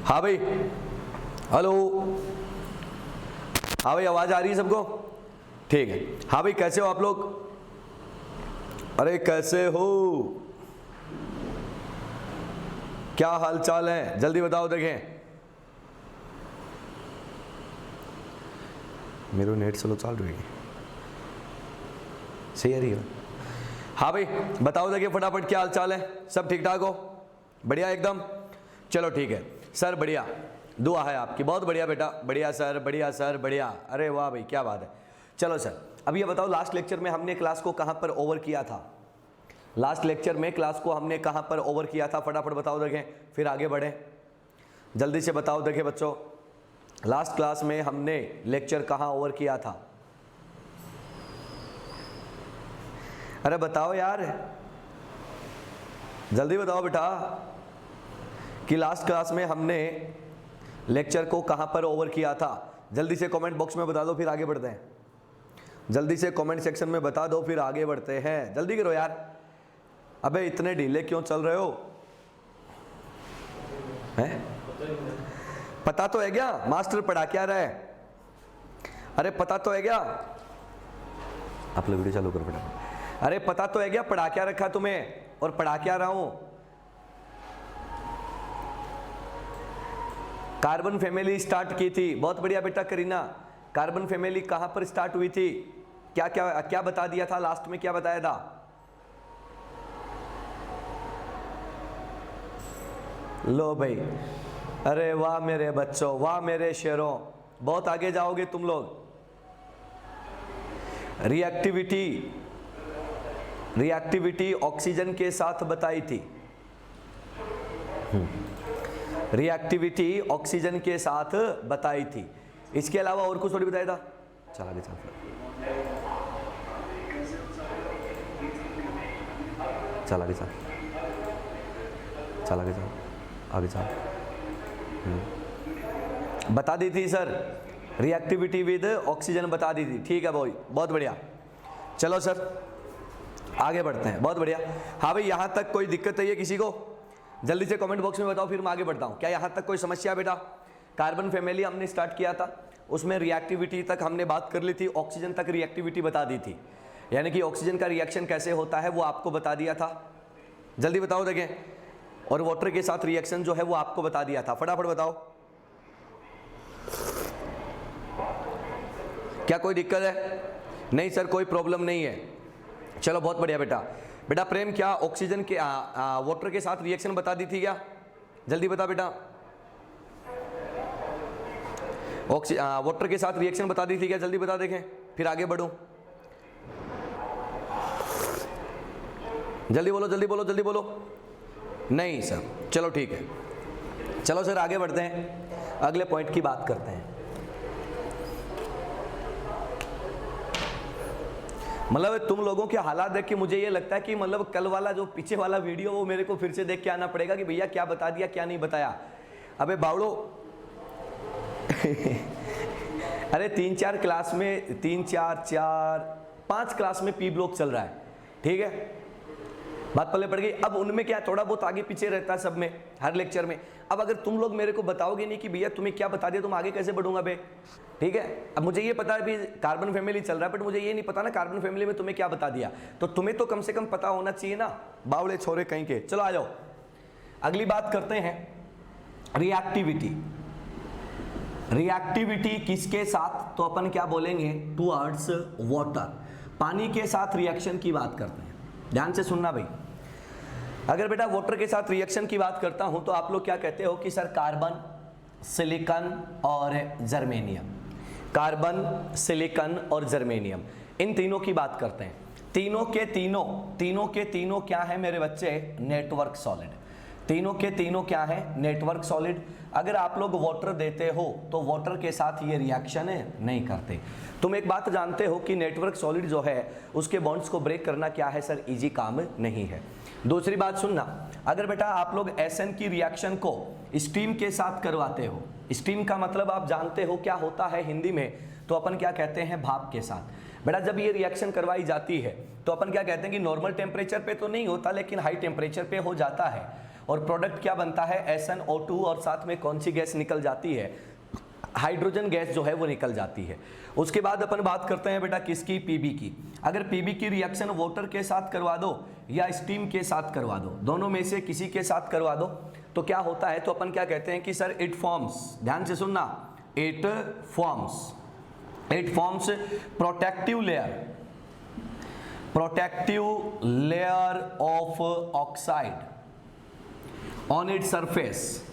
हाँ भाई, हेलो। हाँ भाई, आवाज आ रही है सबको? ठीक है। हाँ भाई, कैसे हो आप लोग? अरे कैसे हो, क्या हाल चाल है, जल्दी बताओ। देखें मेरे नेट स्लो चल रही है, सही आ रही है? हाँ भाई बताओ, देखिए फटाफट क्या हाल चाल है, सब ठीक ठाक हो? बढ़िया एकदम। चलो ठीक है सर, बढ़िया, दुआ है आपकी, बहुत बढ़िया बेटा, बढ़िया सर, बढ़िया सर, बढ़िया। अरे वाह भाई, क्या बात है। चलो सर, अब ये बताओ, लास्ट लेक्चर में हमने क्लास को कहाँ पर ओवर किया था? लास्ट लेक्चर में क्लास को हमने कहाँ पर ओवर किया था? फटाफट बताओ देखें, फिर आगे बढ़ें। जल्दी से बताओ देखें बच्चों, लास्ट क्लास में हमने लेक्चर कहाँ ओवर किया था? अरे बताओ यार, जल्दी बताओ बेटा कि लास्ट क्लास में हमने लेक्चर को कहां पर ओवर किया था। जल्दी से कमेंट बॉक्स में बता दो, फिर आगे बढ़ते हैं। जल्दी से कमेंट सेक्शन में बता दो, फिर आगे बढ़ते हैं। जल्दी करो यार, अबे इतने ढीले क्यों चल रहे हो? हैं? पता तो है क्या मास्टर पढ़ा क्या रहा है? अरे पता तो है क्या? आप लोग वीडियो चालू करो बेटा। अरे पता तो है क्या पढ़ा क्या रखा तुम्हें और पढ़ा क्या रहा हूं? कार्बन फैमिली स्टार्ट की थी, बहुत बढ़िया बेटा करीना। कार्बन फैमिली कहां पर स्टार्ट हुई थी? क्या क्या क्या बता दिया था लास्ट में, क्या बताया था? लो भाई, अरे वाह मेरे बच्चों, वाह मेरे शेरों, बहुत आगे जाओगे तुम लोग। रिएक्टिविटी ऑक्सीजन के साथ बताई थी। रिएक्टिविटी ऑक्सीजन के साथ बताई थी। इसके अलावा और कुछ थोड़ी बताया था? चल आगे चल, चल आगे चल, चल आगे चल, आगे चल। बता दी थी सर, रिएक्टिविटी विद ऑक्सीजन बता दी थी। ठीक है भाई, बहुत बढ़िया। चलो सर आगे बढ़ते हैं, बहुत बढ़िया। हाँ भाई, यहां तक कोई दिक्कत है ये किसी को? जल्दी से कमेंट बॉक्स में बताओ, फिर मैं आगे बढ़ता हूं। क्या यहां तक कोई समस्या बेटा? कार्बन फैमिली हमने स्टार्ट किया था, उसमें रिएक्टिविटी तक हमने बात कर ली थी, ऑक्सीजन तक रिएक्टिविटी बता दी थी, यानी कि ऑक्सीजन का रिएक्शन कैसे होता है वो आपको बता दिया था। जल्दी बताओ देखें। और वाटर के साथ रिएक्शन जो है वो आपको बता दिया था। फटाफट बताओ, क्या कोई दिक्कत है? नहीं सर, कोई प्रॉब्लम नहीं है। चलो बहुत बढ़िया बेटा। बेटा प्रेम, क्या ऑक्सीजन के वाटर के साथ रिएक्शन बता दी थी क्या? जल्दी बता बेटा। वाटर के साथ रिएक्शन बता दी थी क्या? जल्दी बता देखें, फिर आगे बढ़ूं। जल्दी बोलो, जल्दी बोलो, जल्दी बोलो। नहीं सर, चलो ठीक है। चलो सर आगे बढ़ते हैं, अगले पॉइंट की बात करते हैं। मतलब तुम लोगों के हालात देख के मुझे ये लगता है कि मतलब कल वाला जो पीछे वाला वीडियो वो मेरे को फिर से देख के आना पड़ेगा कि भैया क्या बता दिया क्या नहीं बताया। अबे बावड़ो अरे 3-4 क्लास में, 5 क्लास में पी ब्लॉक चल रहा है, ठीक है, बात पल्ले पड़ गई। अब उनमें क्या थोड़ा बहुत आगे पीछे रहता है सब में, हर लेक्चर में। अब अगर तुम लोग मेरे को बताओगे नहीं कि भैया तुम्हें क्या बता दिया, तुम आगे कैसे बढ़ूंगा बे? ठीक है, अब मुझे ये पता है भी कार्बन फैमिली चल रहा है, बट मुझे ये नहीं पता ना कार्बन फैमिली में तुम्हें क्या बता दिया। तो तुम्हें तो कम से कम पता होना चाहिए ना, बावड़े छोरे कहीं के। चलो आ जाओ, अगली बात करते हैं, रिएक्टिविटी। रिएक्टिविटी किसके साथ? तो अपन क्या बोलेंगे, टुवर्ड्स वाटर, पानी के साथ रिएक्शन की बात करते हैं। ध्यान से सुनना भाई, अगर बेटा वाटर के साथ रिएक्शन की बात करता हूं तो आप लोग क्या कहते हो कि सर कार्बन, सिलिकॉन और जर्मेनियम, कार्बन, सिलिकॉन और जर्मेनियम, इन तीनों की बात करते हैं। तीनों के तीनों क्या है मेरे बच्चे? Network solid. तीनों के तीनों क्या है? Network solid. अगर आप लोग वाटर देते हो तो वाटर के साथ ये रिएक्शन नहीं करते। तुम एक बात जानते हो कि नेटवर्क सॉलिड जो है उसके बॉन्ड्स को ब्रेक करना क्या है सर? इजी काम नहीं है। दूसरी बात सुनना, अगर बेटा आप लोग एसएन की रिएक्शन को स्टीम के साथ करवाते हो, स्टीम का मतलब आप जानते हो क्या होता है हिंदी में, तो अपन क्या कहते हैं? भाप के साथ। बेटा जब ये रिएक्शन करवाई जाती है तो अपन क्या कहते हैं कि नॉर्मल टेम्परेचर पे तो नहीं होता, लेकिन हाई टेम्परेचर पे हो जाता है। और प्रोडक्ट क्या बनता है SnO2 और साथ में कौन सी गैस निकल जाती है, हाइड्रोजन गैस जो है वो निकल जाती है। उसके बाद अपन बात करते हैं बेटा किसकी, पीबी की। अगर पीबी की रिएक्शन वाटर के साथ करवा दो या स्टीम के साथ करवा दो, दोनों में से किसी के साथ करवा दो तो क्या होता है, तो अपन क्या कहते हैं कि सर इट फॉर्म्स, ध्यान से सुनना, it forms protective layer of oxide on it surface.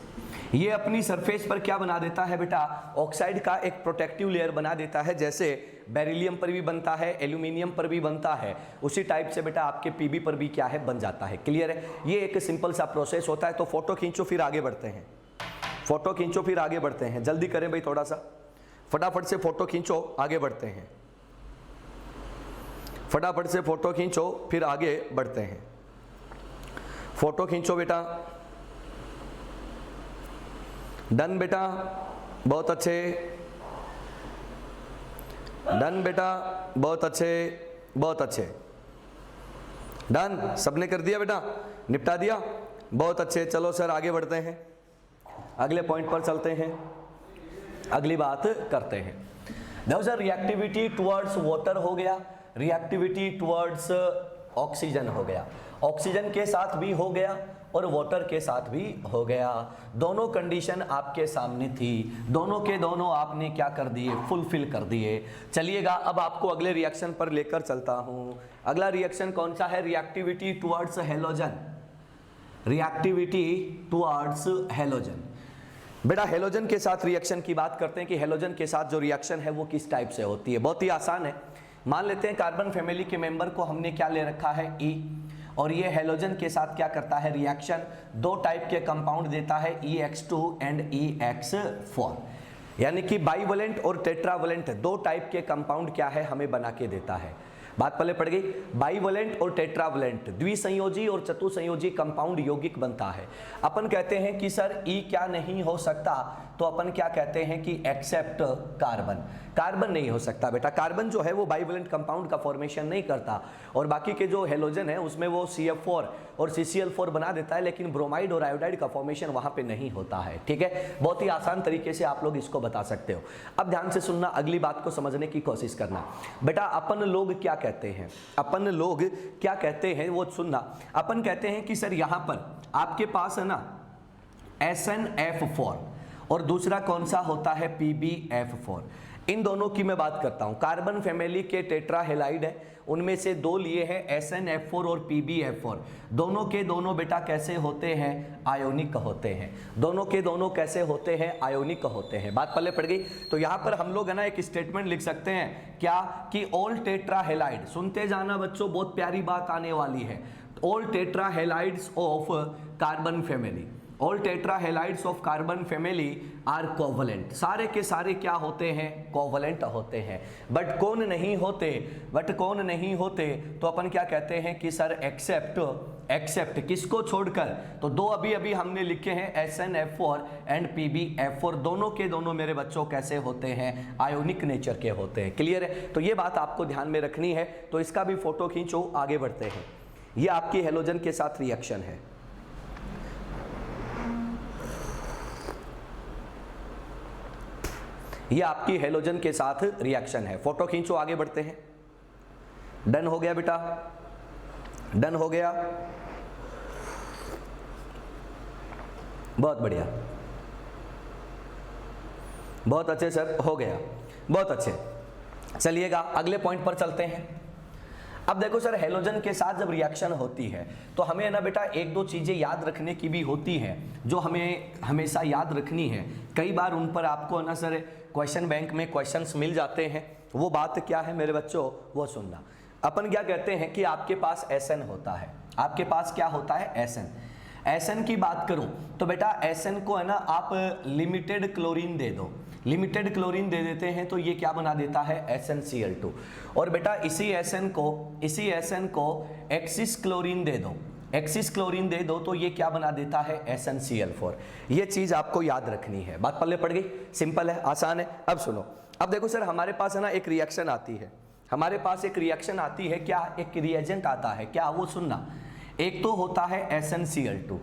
ये अपनी सरफेस पर क्या बना देता है बेटा, ऑक्साइड का एक प्रोटेक्टिव लेयर बना देता है, जैसे बेरिलियम पर भी बनता है, एल्यूमिनियम पर भी बनता है, उसी टाइप से बेटा आपके पीबी पर भी क्या है, बन जाता है। क्लियर है, ये एक सिंपल सा प्रोसेस होता है। तो फोटो खींचो फिर आगे बढ़ते हैं, फोटो खींचो फिर आगे बढ़ते हैं, जल्दी करें भाई, थोड़ा सा फटाफट से फोटो खींचो, आगे बढ़ते हैं, फटाफट से फोटो खींचो फिर आगे बढ़ते हैं। फोटो खींचो बेटा, डन बेटा, बहुत अच्छे, डन बेटा, बहुत अच्छे, बहुत अच्छे, डन, सबने कर दिया बेटा, निपटा दिया, बहुत अच्छे। चलो सर आगे बढ़ते हैं, अगले पॉइंट पर चलते हैं, अगली बात करते हैं। देखो सर, रिएक्टिविटी टुवर्ड्स वाटर हो गया, रिएक्टिविटी टुवर्ड्स ऑक्सीजन हो गया, ऑक्सीजन के साथ भी हो गया और वाटर के साथ भी हो गया। दोनों कंडीशन आपके सामने थी, दोनों के दोनों आपने क्या कर दिए, फुलफिल कर दिए। चलिएगा अब आपको अगले रिएक्शन पर लेकर चलता हूं। अगला रिएक्शन कौन सा है, reactivity towards halogen, reactivity towards halogen. बेटा हेलोजन के साथ रिएक्शन की बात करते हैं कि हेलोजन के साथ जो रिएक्शन है वो किस टाइप से होती है। बहुत ही आसान है, मान लेते हैं कार्बन फैमिली के मेंबर को हमने क्या ले रखा है, E, और ये हेलोजन के साथ क्या करता है, रिएक्शन, दो टाइप के कंपाउंड देता है, EX2 एंड EX4, यानी कि बाइवलेंट और टेट्रावलेंट दो टाइप के कंपाउंड क्या है, हमें बना के देता है। बात पहले पड़ गई, बाइवलेंट और टेट्रावलेंट द्विसंयोजी और चतुसंयोजी कंपाउंड यौगिक बनता है। अपन कहते हैं कि सर E क्या नहीं हो सकता, तो अपन क्या कहते हैं कि एक्सेप्ट कार्बन, कार्बन नहीं हो सकता बेटा। कार्बन जो है वो बाइवलेंट कंपाउंड का फॉर्मेशन नहीं करता, और बाकी के जो हेलोजन है उसमें वो CF4 और CCl4 बना देता है, लेकिन ब्रोमाइड और आयोडाइड का फॉर्मेशन वहां पे नहीं होता है। ठीक है, बहुत ही आसान तरीके से आप लोग इसको बता सकते हो। अब ध्यान से सुनना, अगली बात को समझने की कोशिश करना। बेटा अपन लोग क्या कहते हैं, अपन लोग क्या कहते हैं वो सुनना। अपन कहते हैं कि सर यहां पर आपके पास है ना SnF4 और दूसरा कौन सा होता है, PbF4। इन दोनों की मैं बात करता हूं। कार्बन फैमिली के टेट्राहेलाइड है, उनमें से दो लिए हैं SnF4 और PbF4। दोनों के दोनों बेटा कैसे होते हैं, आयोनिक होते हैं। दोनों के दोनों कैसे होते हैं, आयोनिक होते हैं। बात पहले पड़ गई। तो यहां पर हम लोग है ना एक स्टेटमेंट लिख सकते हैं क्या, कि ऑल टेट्राहेलाइड, सुनते जाना बच्चों, बहुत प्यारी बात आने वाली है। All tetrahalides of carbon family, all tetrahalides of carbon family are covalent, सारे के सारे क्या होते हैं, कोवलेंट होते हैं। बट कौन नहीं होते, बट कौन नहीं होते, तो अपन क्या कहते हैं कि सर एक्सेप्ट, एक्सेप्ट किसको छोड़कर, तो दो अभी अभी हमने लिखे हैं SnF4 एंड PbF4, दोनों के दोनों मेरे बच्चों कैसे होते हैं, आयोनिक नेचर के होते हैं। क्लियर है, तो ये बात आपको ध्यान में रखनी है। तो इसका भी फोटो खींचो, आगे बढ़ते हैं। ये आपकी हेलोजन के साथ रिएक्शन है। ये आपकी हेलोजन के साथ रिएक्शन है, फोटो खींचो, आगे बढ़ते हैं। डन हो गया बेटा, डन हो गया, बहुत बढ़िया, बहुत अच्छे सर, हो गया, बहुत अच्छे। चलिएगा अगले पॉइंट पर चलते हैं। अब देखो सर, हेलोजन के साथ जब रिएक्शन होती है तो हमें ना बेटा एक दो चीजें याद रखने की भी होती है, जो हमें हमेशा याद रखनी है। कई बार उन पर आपको ना सर क्वेश्चन बैंक में क्वेश्चंस मिल जाते हैं। वो बात क्या है मेरे बच्चों, वो सुनना। अपन क्या कहते हैं कि आपके पास SN होता है, आपके पास क्या होता है, SN। SN की बात करूं तो बेटा SN को है ना आप लिमिटेड क्लोरीन दे दो, लिमिटेड क्लोरीन दे देते हैं तो ये क्या बना देता है, SnCl2। और बेटा इसी SN को एक्सिस क्लोरीन दे दो, एक्सिस क्लोरीन दे दो तो ये क्या बना देता है, SnCl4। ये चीज आपको याद रखनी है। बात पल्ले पड़ गई, सिंपल है, आसान है। अब सुनो, अब देखो सर हमारे पास है ना एक रिएक्शन आती है, हमारे पास एक रिएक्शन आती है, क्या, एक रिएजेंट आता है, क्या, वो सुनना। एक तो होता है SnCl2,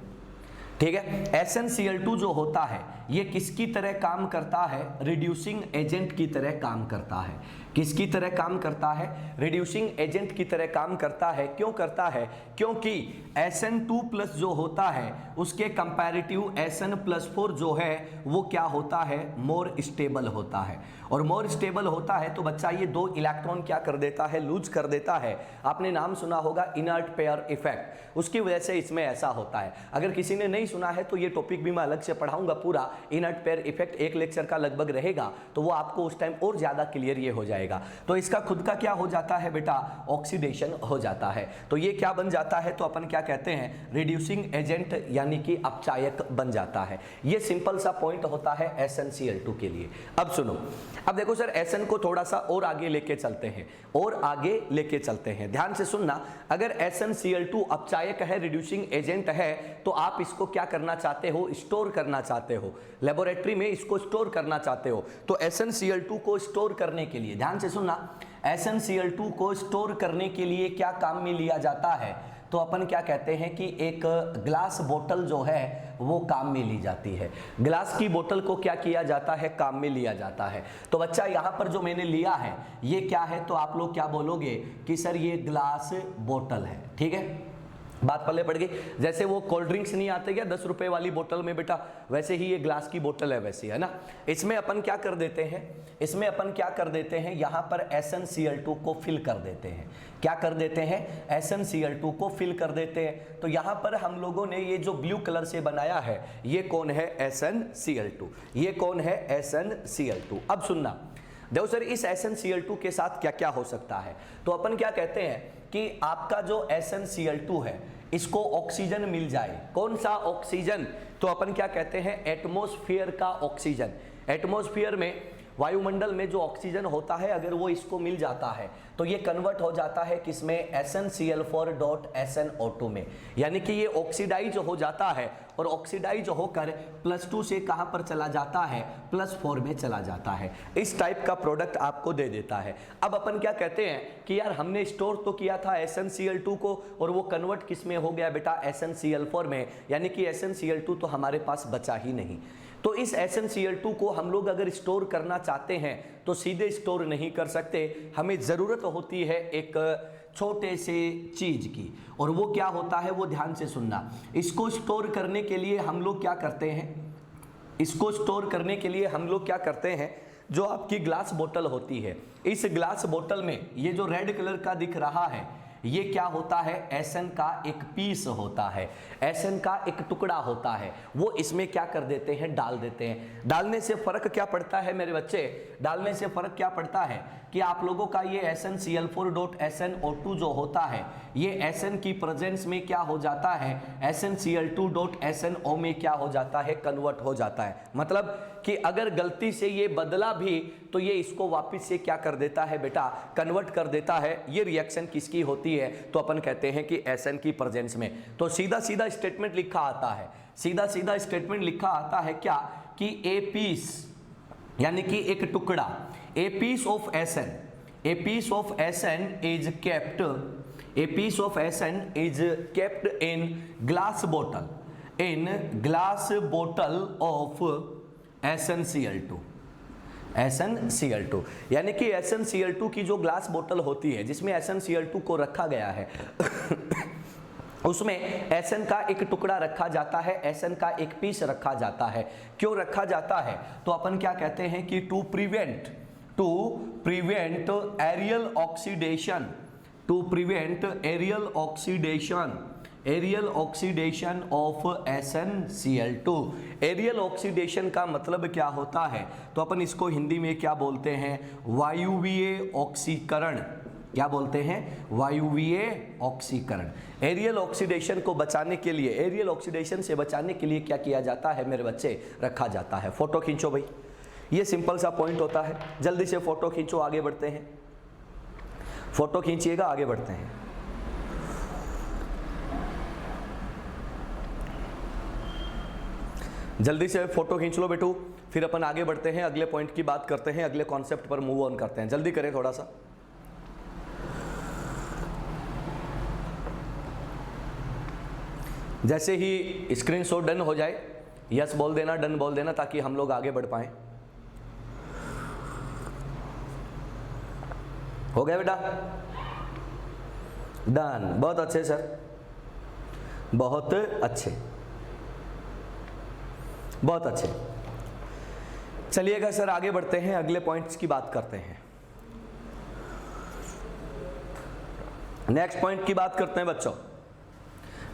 ठीक है। SnCl2 जो होता है ये किसकी तरह काम करता है, रिड्यूसिंग एजेंट की तरह काम करता है। किसकी तरह काम करता है, रिड्यूसिंग एजेंट की तरह काम करता है। क्यों करता है, क्योंकि Sn2+ जो होता है उसके कंपैरेटिव Sn+4 जो है वो क्या होता है, मोर स्टेबल होता है। और मोर स्टेबल होता है तो बच्चा ये 2 इलेक्ट्रॉन क्या कर देता है, लूज कर देता है। आपने नाम सुना होगा इनर्ट पेयर इफेक्ट, उसकी वजह से इसमें ऐसा होता है। अगर किसी ने नहीं सुना है तो ये टॉपिक भी मैं अलग से पढ़ाऊंगा पूरा, इनर्ट पेयर इफेक्ट एक लेक्चर का लगभग रहेगा, तो वो आपको उस टाइम और ज्यादा क्लियर ये हो जाएगा। तो इसका खुद का क्या हो जाता है बेटा, ऑक्सीडेशन हो जाता है। तो ये क्या बन जाता है, तो अपन क्या कहते हैं, रिड्यूसिंग एजेंट यानी कि अपचायक बन जाता है। ये सिंपल सा पॉइंट होता है SnCl2 के लिए। अब सुनो, अब देखो सर Sn को थोड़ा सा और आगे लेके चलते हैं, और आगे लेके चलते हैं, ध्यान से सुनना। अगर SnCl2 अपचायक है, रिड्यूसिंग एजेंट है, तो आप इसको क्या करना चाहते हो, स्टोर करना चाहते हो, लेबोरेटरी में इसको स्टोर करना चाहते हो। तो SnCl2 को स्टोर करने के लिए, ध्यान से सुनना, SnCl2 को स्टोर करने के लिए क्या काम में लिया जाता है, तो अपन क्या कहते हैं कि एक ग्लास बोतल जो है वो काम में ली जाती है। ग्लास की बोतल को क्या किया जाता है, काम में लिया जाता है। तो बच्चा यहाँ पर जो मैंने लिया है ये क्या है, तो आप लोग क्या बोलोगे कि सर ये ग्लास बोतल है। ठीक है, बात पल्ले पड़ गई। जैसे वो कोल्ड ड्रिंक्स नहीं आते क्या 10 रुपए वाली बोतल में बेटा, वैसे ही ये ग्लास की बोतल है वैसी, है ना। इसमें अपन क्या कर देते हैं, इसमें अपन क्या कर देते हैं, यहाँ पर SnCl2 को फिल कर देते हैं। क्या कर देते हैं, SnCl2 को फिल कर देते हैं। तो यहाँ पर हम लोगों ने ये जो ब्लू कलर से बनाया है ये कौन है, SnCl2। ये कौन है, SnCl2। अब सुनना, देखो सर इस SnCl2 के साथ क्या क्या हो सकता है। तो अपन क्या कहते हैं कि आपका जो SnCl2 है इसको ऑक्सीजन मिल जाए। कौन सा ऑक्सीजन, तो अपन क्या कहते हैं, एटमॉस्फेयर का ऑक्सीजन। एटमॉस्फेयर में, वायुमंडल में जो ऑक्सीजन होता है अगर वो इसको मिल जाता है तो ये कन्वर्ट हो जाता है किसमें, SnCl4.SnO2 में। यानी कि ये ऑक्सीडाइज हो जाता है और ऑक्सीडाइज होकर +2 से कहां पर चला जाता है, +4 में चला जाता है। इस टाइप का प्रोडक्ट आपको दे देता है। अब अपन क्या कहते हैं कि यार हमने स्टोर तो किया था SnCl2 को और वो कन्वर्ट किस में हो गया बेटा, SnCl4 में, यानी कि SnCl2 तो हमारे पास बचा ही नहीं। तो इस SnCl2 को हम लोग अगर स्टोर करना चाहते हैं तो सीधे स्टोर नहीं कर सकते, हमें ज़रूरत होती है एक छोटे से चीज़ की, और वो क्या होता है, वो ध्यान से सुनना। इसको स्टोर करने के लिए हम लोग क्या करते हैं, इसको स्टोर करने के लिए हम लोग क्या करते हैं, जो आपकी ग्लास बोतल होती है, इस ग्लास बोतल में ये जो रेड कलर का दिख रहा है ये क्या होता है, Sn का एक पीस होता है, Sn का एक टुकड़ा होता है, वो इसमें क्या कर देते हैं, डाल देते हैं। डालने से फर्क क्या पड़ता है मेरे बच्चे, डालने से फर्क क्या पड़ता है कि आप लोगों का ये SnCl4.SnO2 जो होता है ये Sn की प्रेजेंस में क्या हो जाता है, SnCl2.SnO में क्या हो जाता है, कन्वर्ट हो जाता है। मतलब कि अगर गलती से ये बदला भी तो ये इसको वापस से क्या कर देता है बेटा, कन्वर्ट कर देता है। ये रिएक्शन किसकी होती है, तो अपन कहते हैं कि Sn की प्रेजेंस में। तो सीधा सीधा स्टेटमेंट लिखा आता है, सीधा सीधा स्टेटमेंट लिखा आता है क्या, कि ए पीस यानी कि एक टुकड़ा, a piece of Sn, a piece of Sn is kept, a piece of Sn is kept in glass bottle, in glass bottle of SnCl2, SnCl2। यानी कि SnCl2 की जो ग्लास बोतल होती है जिसमें SnCl2 को रखा गया है उसमें Sn का एक टुकड़ा रखा जाता है, Sn का एक पीस रखा जाता है। क्यों रखा जाता है, तो अपन क्या कहते हैं कि to prevent aerial oxidation, to prevent aerial oxidation of SnCl2। Aerial oxidation का मतलब क्या होता है, तो अपन इसको हिंदी में क्या बोलते हैं, वायुवीय ऑक्सीकरण। क्या बोलते हैं, वायुवीय ऑक्सीकरण। एरियल ऑक्सीडेशन को बचाने के लिए, एरियल ऑक्सीडेशन से बचाने के लिए क्या किया जाता है मेरे बच्चे, रखा जाता है। फोटो खींचो भाई, ये सिंपल सा पॉइंट होता है। जल्दी से फोटो खींचो, आगे बढ़ते हैं। फोटो खींचिएगा, आगे बढ़ते हैं। जल्दी से फोटो खींच लो बेटू, फिर अपन आगे बढ़ते हैं, अगले पॉइंट की बात करते हैं, अगले कॉन्सेप्ट पर मूव ऑन करते हैं। जल्दी करें थोड़ा सा। जैसे ही स्क्रीनशॉट डन हो जाए यस बोल देना, डन बोल देना, ताकि हम लोग आगे बढ़ पाए। हो गया बेटा? डन, बहुत अच्छे सर, बहुत अच्छे, बहुत अच्छे। चलिएगा सर आगे बढ़ते हैं, अगले पॉइंट्स की बात करते हैं। नेक्स्ट पॉइंट की बात करते हैं बच्चों।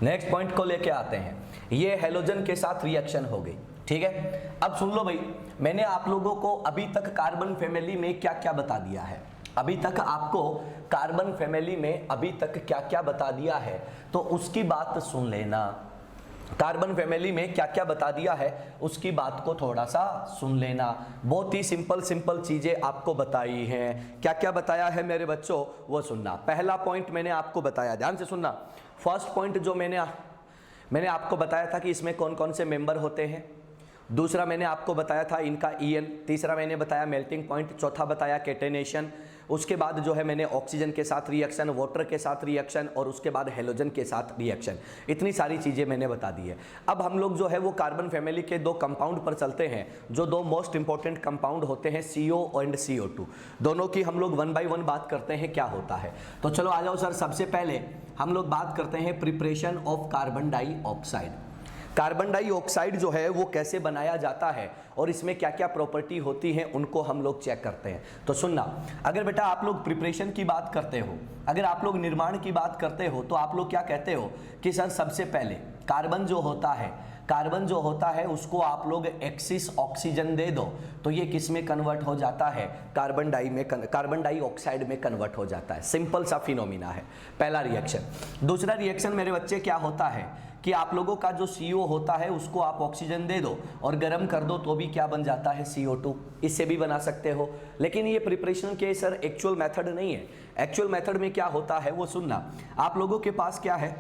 नेक्स्ट पॉइंट को लेके आते हैं, ये हेलोजन के साथ रिएक्शन हो गई, ठीक है। अब सुन लो भाई, मैंने आप लोगों को अभी तक कार्बन फैमिली में क्या क्या बता दिया है, अभी तक आपको कार्बन फैमिली में अभी तक क्या क्या बता दिया है, तो उसकी बात सुन लेना। कार्बन फैमिली में क्या क्या बता दिया है उसकी बात को थोड़ा सा सुन लेना। बहुत ही सिंपल चीजें आपको बताई हैं। क्या क्या बताया है मेरे बच्चों वो सुनना। पहला पॉइंट मैंने आपको बताया, ध्यान से सुनना। फर्स्ट पॉइंट जो मैंने आपको बताया था कि इसमें कौन कौन से मेंबर होते हैं। दूसरा मैंने आपको बताया था इनका EN। तीसरा मैंने बताया मेल्टिंग पॉइंट। चौथा बताया केटेनेशन। उसके बाद जो है मैंने ऑक्सीजन के साथ रिएक्शन, वाटर के साथ रिएक्शन और उसके बाद हेलोजन के साथ रिएक्शन। इतनी सारी चीज़ें मैंने बता दी है। अब हम लोग जो है वो कार्बन फैमिली के दो कंपाउंड पर चलते हैं, जो दो मोस्ट इंपॉर्टेंट कंपाउंड होते हैं CO एंड CO2। दोनों की हम लोग 1 बाय 1 बात करते हैं क्या होता है। तो चलो आ जाओ सर, सबसे पहले हम लोग बात करते हैं preparation of carbon dioxide. Carbon dioxide जो है वो कैसे बनाया जाता है और इसमें क्या क्या प्रॉपर्टी होती है उनको हम लोग चेक करते हैं। तो सुनना, अगर बेटा आप लोग प्रिपरेशन की बात करते हो, अगर आप लोग निर्माण की बात करते हो, तो आप लोग क्या कहते हो कि सर सबसे पहले कार्बन जो होता है उसको आप लोग एक्सिस ऑक्सीजन दे दो तो ये किस में कन्वर्ट हो जाता है, कार्बन डाइऑक्साइड में कन्वर्ट हो जाता है। सिंपल सा फिनोमिना है, पहला रिएक्शन। दूसरा रिएक्शन मेरे बच्चे क्या होता है कि आप लोगों का जो CO होता है उसको आप ऑक्सीजन दे दो और गर्म कर दो तो भी क्या बन जाता है, CO2। इससे भी बना सकते हो, लेकिन ये प्रिपरेशन के सर एक्चुअल मेथड नहीं है। एक्चुअल मेथड में क्या होता है वो सुनना। आप लोगों के पास क्या है,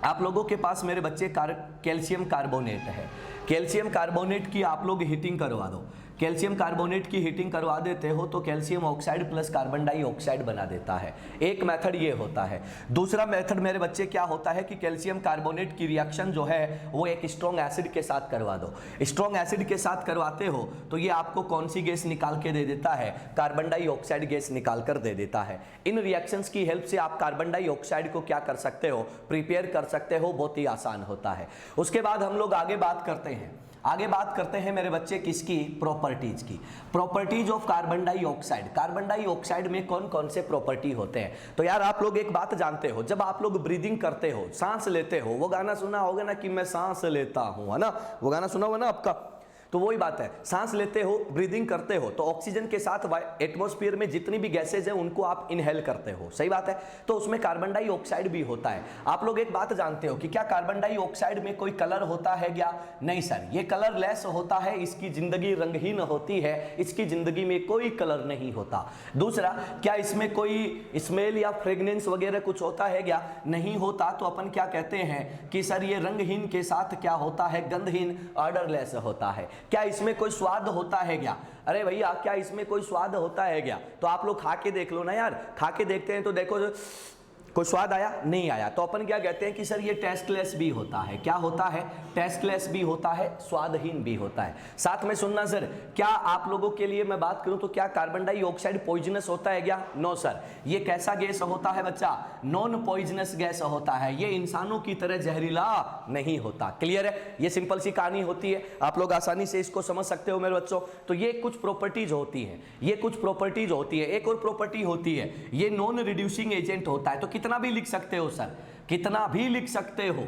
आप लोगों के पास मेरे बच्चे कैल्शियम कार्बोनेट है। कैल्शियम कार्बोनेट की आप लोग हीटिंग करवा दो। कैल्शियम कार्बोनेट की हीटिंग करवा देते हो तो calcium oxide plus carbon dioxide बना देता है। एक मेथड ये होता है। दूसरा मेथड मेरे बच्चे क्या होता है कि कैल्शियम कार्बोनेट की रिएक्शन जो है वो एक स्ट्रॉन्ग एसिड के साथ करवा दो। स्ट्रॉन्ग एसिड के साथ करवाते हो तो ये आपको कौन सी गैस निकाल के दे देता है, कार्बन डाइऑक्साइड गैस निकाल कर दे देता है। इन रिएक्शंस की हेल्प से आप कार्बन डाइऑक्साइड को क्या कर सकते हो, प्रिपेयर कर सकते हो। बहुत ही आसान होता है। उसके बाद हम लोग आगे बात करते हैं मेरे बच्चे किसकी, प्रॉपर्टीज की। Properties of carbon dioxide. Carbon dioxide में कौन कौन से प्रॉपर्टी होते हैं। तो यार आप लोग एक बात जानते हो, जब आप लोग ब्रीदिंग करते हो, सांस लेते हो, वो गाना सुना होगा ना कि मैं सांस लेता हूं, है ना, वो गाना सुना हुआ ना आपका। तो वही बात है, सांस लेते हो, ब्रीदिंग करते हो तो ऑक्सीजन के साथ एटमॉस्फेयर में जितनी भी गैसेज है उनको आप इनहेल करते हो, सही बात है। तो उसमें कार्बन डाइऑक्साइड भी होता है। आप लोग एक बात जानते हो कि क्या कार्बन डाइऑक्साइड में कोई कलर होता है क्या? नहीं सर, ये कलरलेस होता है। इसकी जिंदगी रंगहीन होती है, इसकी जिंदगी में कोई कलर नहीं होता। दूसरा, क्या इसमें कोई स्मेल या फ्रेग्रेंस वगैरह कुछ होता है क्या? नहीं होता। तो अपन क्या कहते हैं कि सर ये रंगहीन के साथ क्या होता है, गंधहीन, ऑर्डरलेस होता है। क्या इसमें कोई स्वाद होता है क्या? अरे भैया क्या इसमें कोई स्वाद होता है क्या? तो आप लोग खा के देख लो ना यार, खा के देखते हैं तो देखो कोई स्वाद आया, नहीं आया। तो अपन क्या कहते हैं कि सर ये टेस्टलेस भी होता है। क्या होता है? टेस्टलेस भी होता है, स्वादहीन भी होता है। साथ में सुनना सर, क्या आप लोगों के लिए मैं बात करूं तो क्या कार्बन डाइऑक्साइड पॉइजनस होता है क्या? No sir. ये कैसा गैस होता है बच्चा? नॉन पॉइजनस गैस होता है। ये इंसानों की तरह जहरीला नहीं होता। क्लियर है? ये सिंपल सी कहानी होती है, आप लोग आसानी से इसको समझ सकते हो मेरे बच्चों। तो ये कुछ प्रॉपर्टीज होती है, ये कुछ प्रॉपर्टीज होती है। एक और प्रॉपर्टी होती है, ये नॉन रिड्यूसिंग एजेंट होता है। तो कितना भी लिख सकते हो सर, कितना भी लिख सकते हो,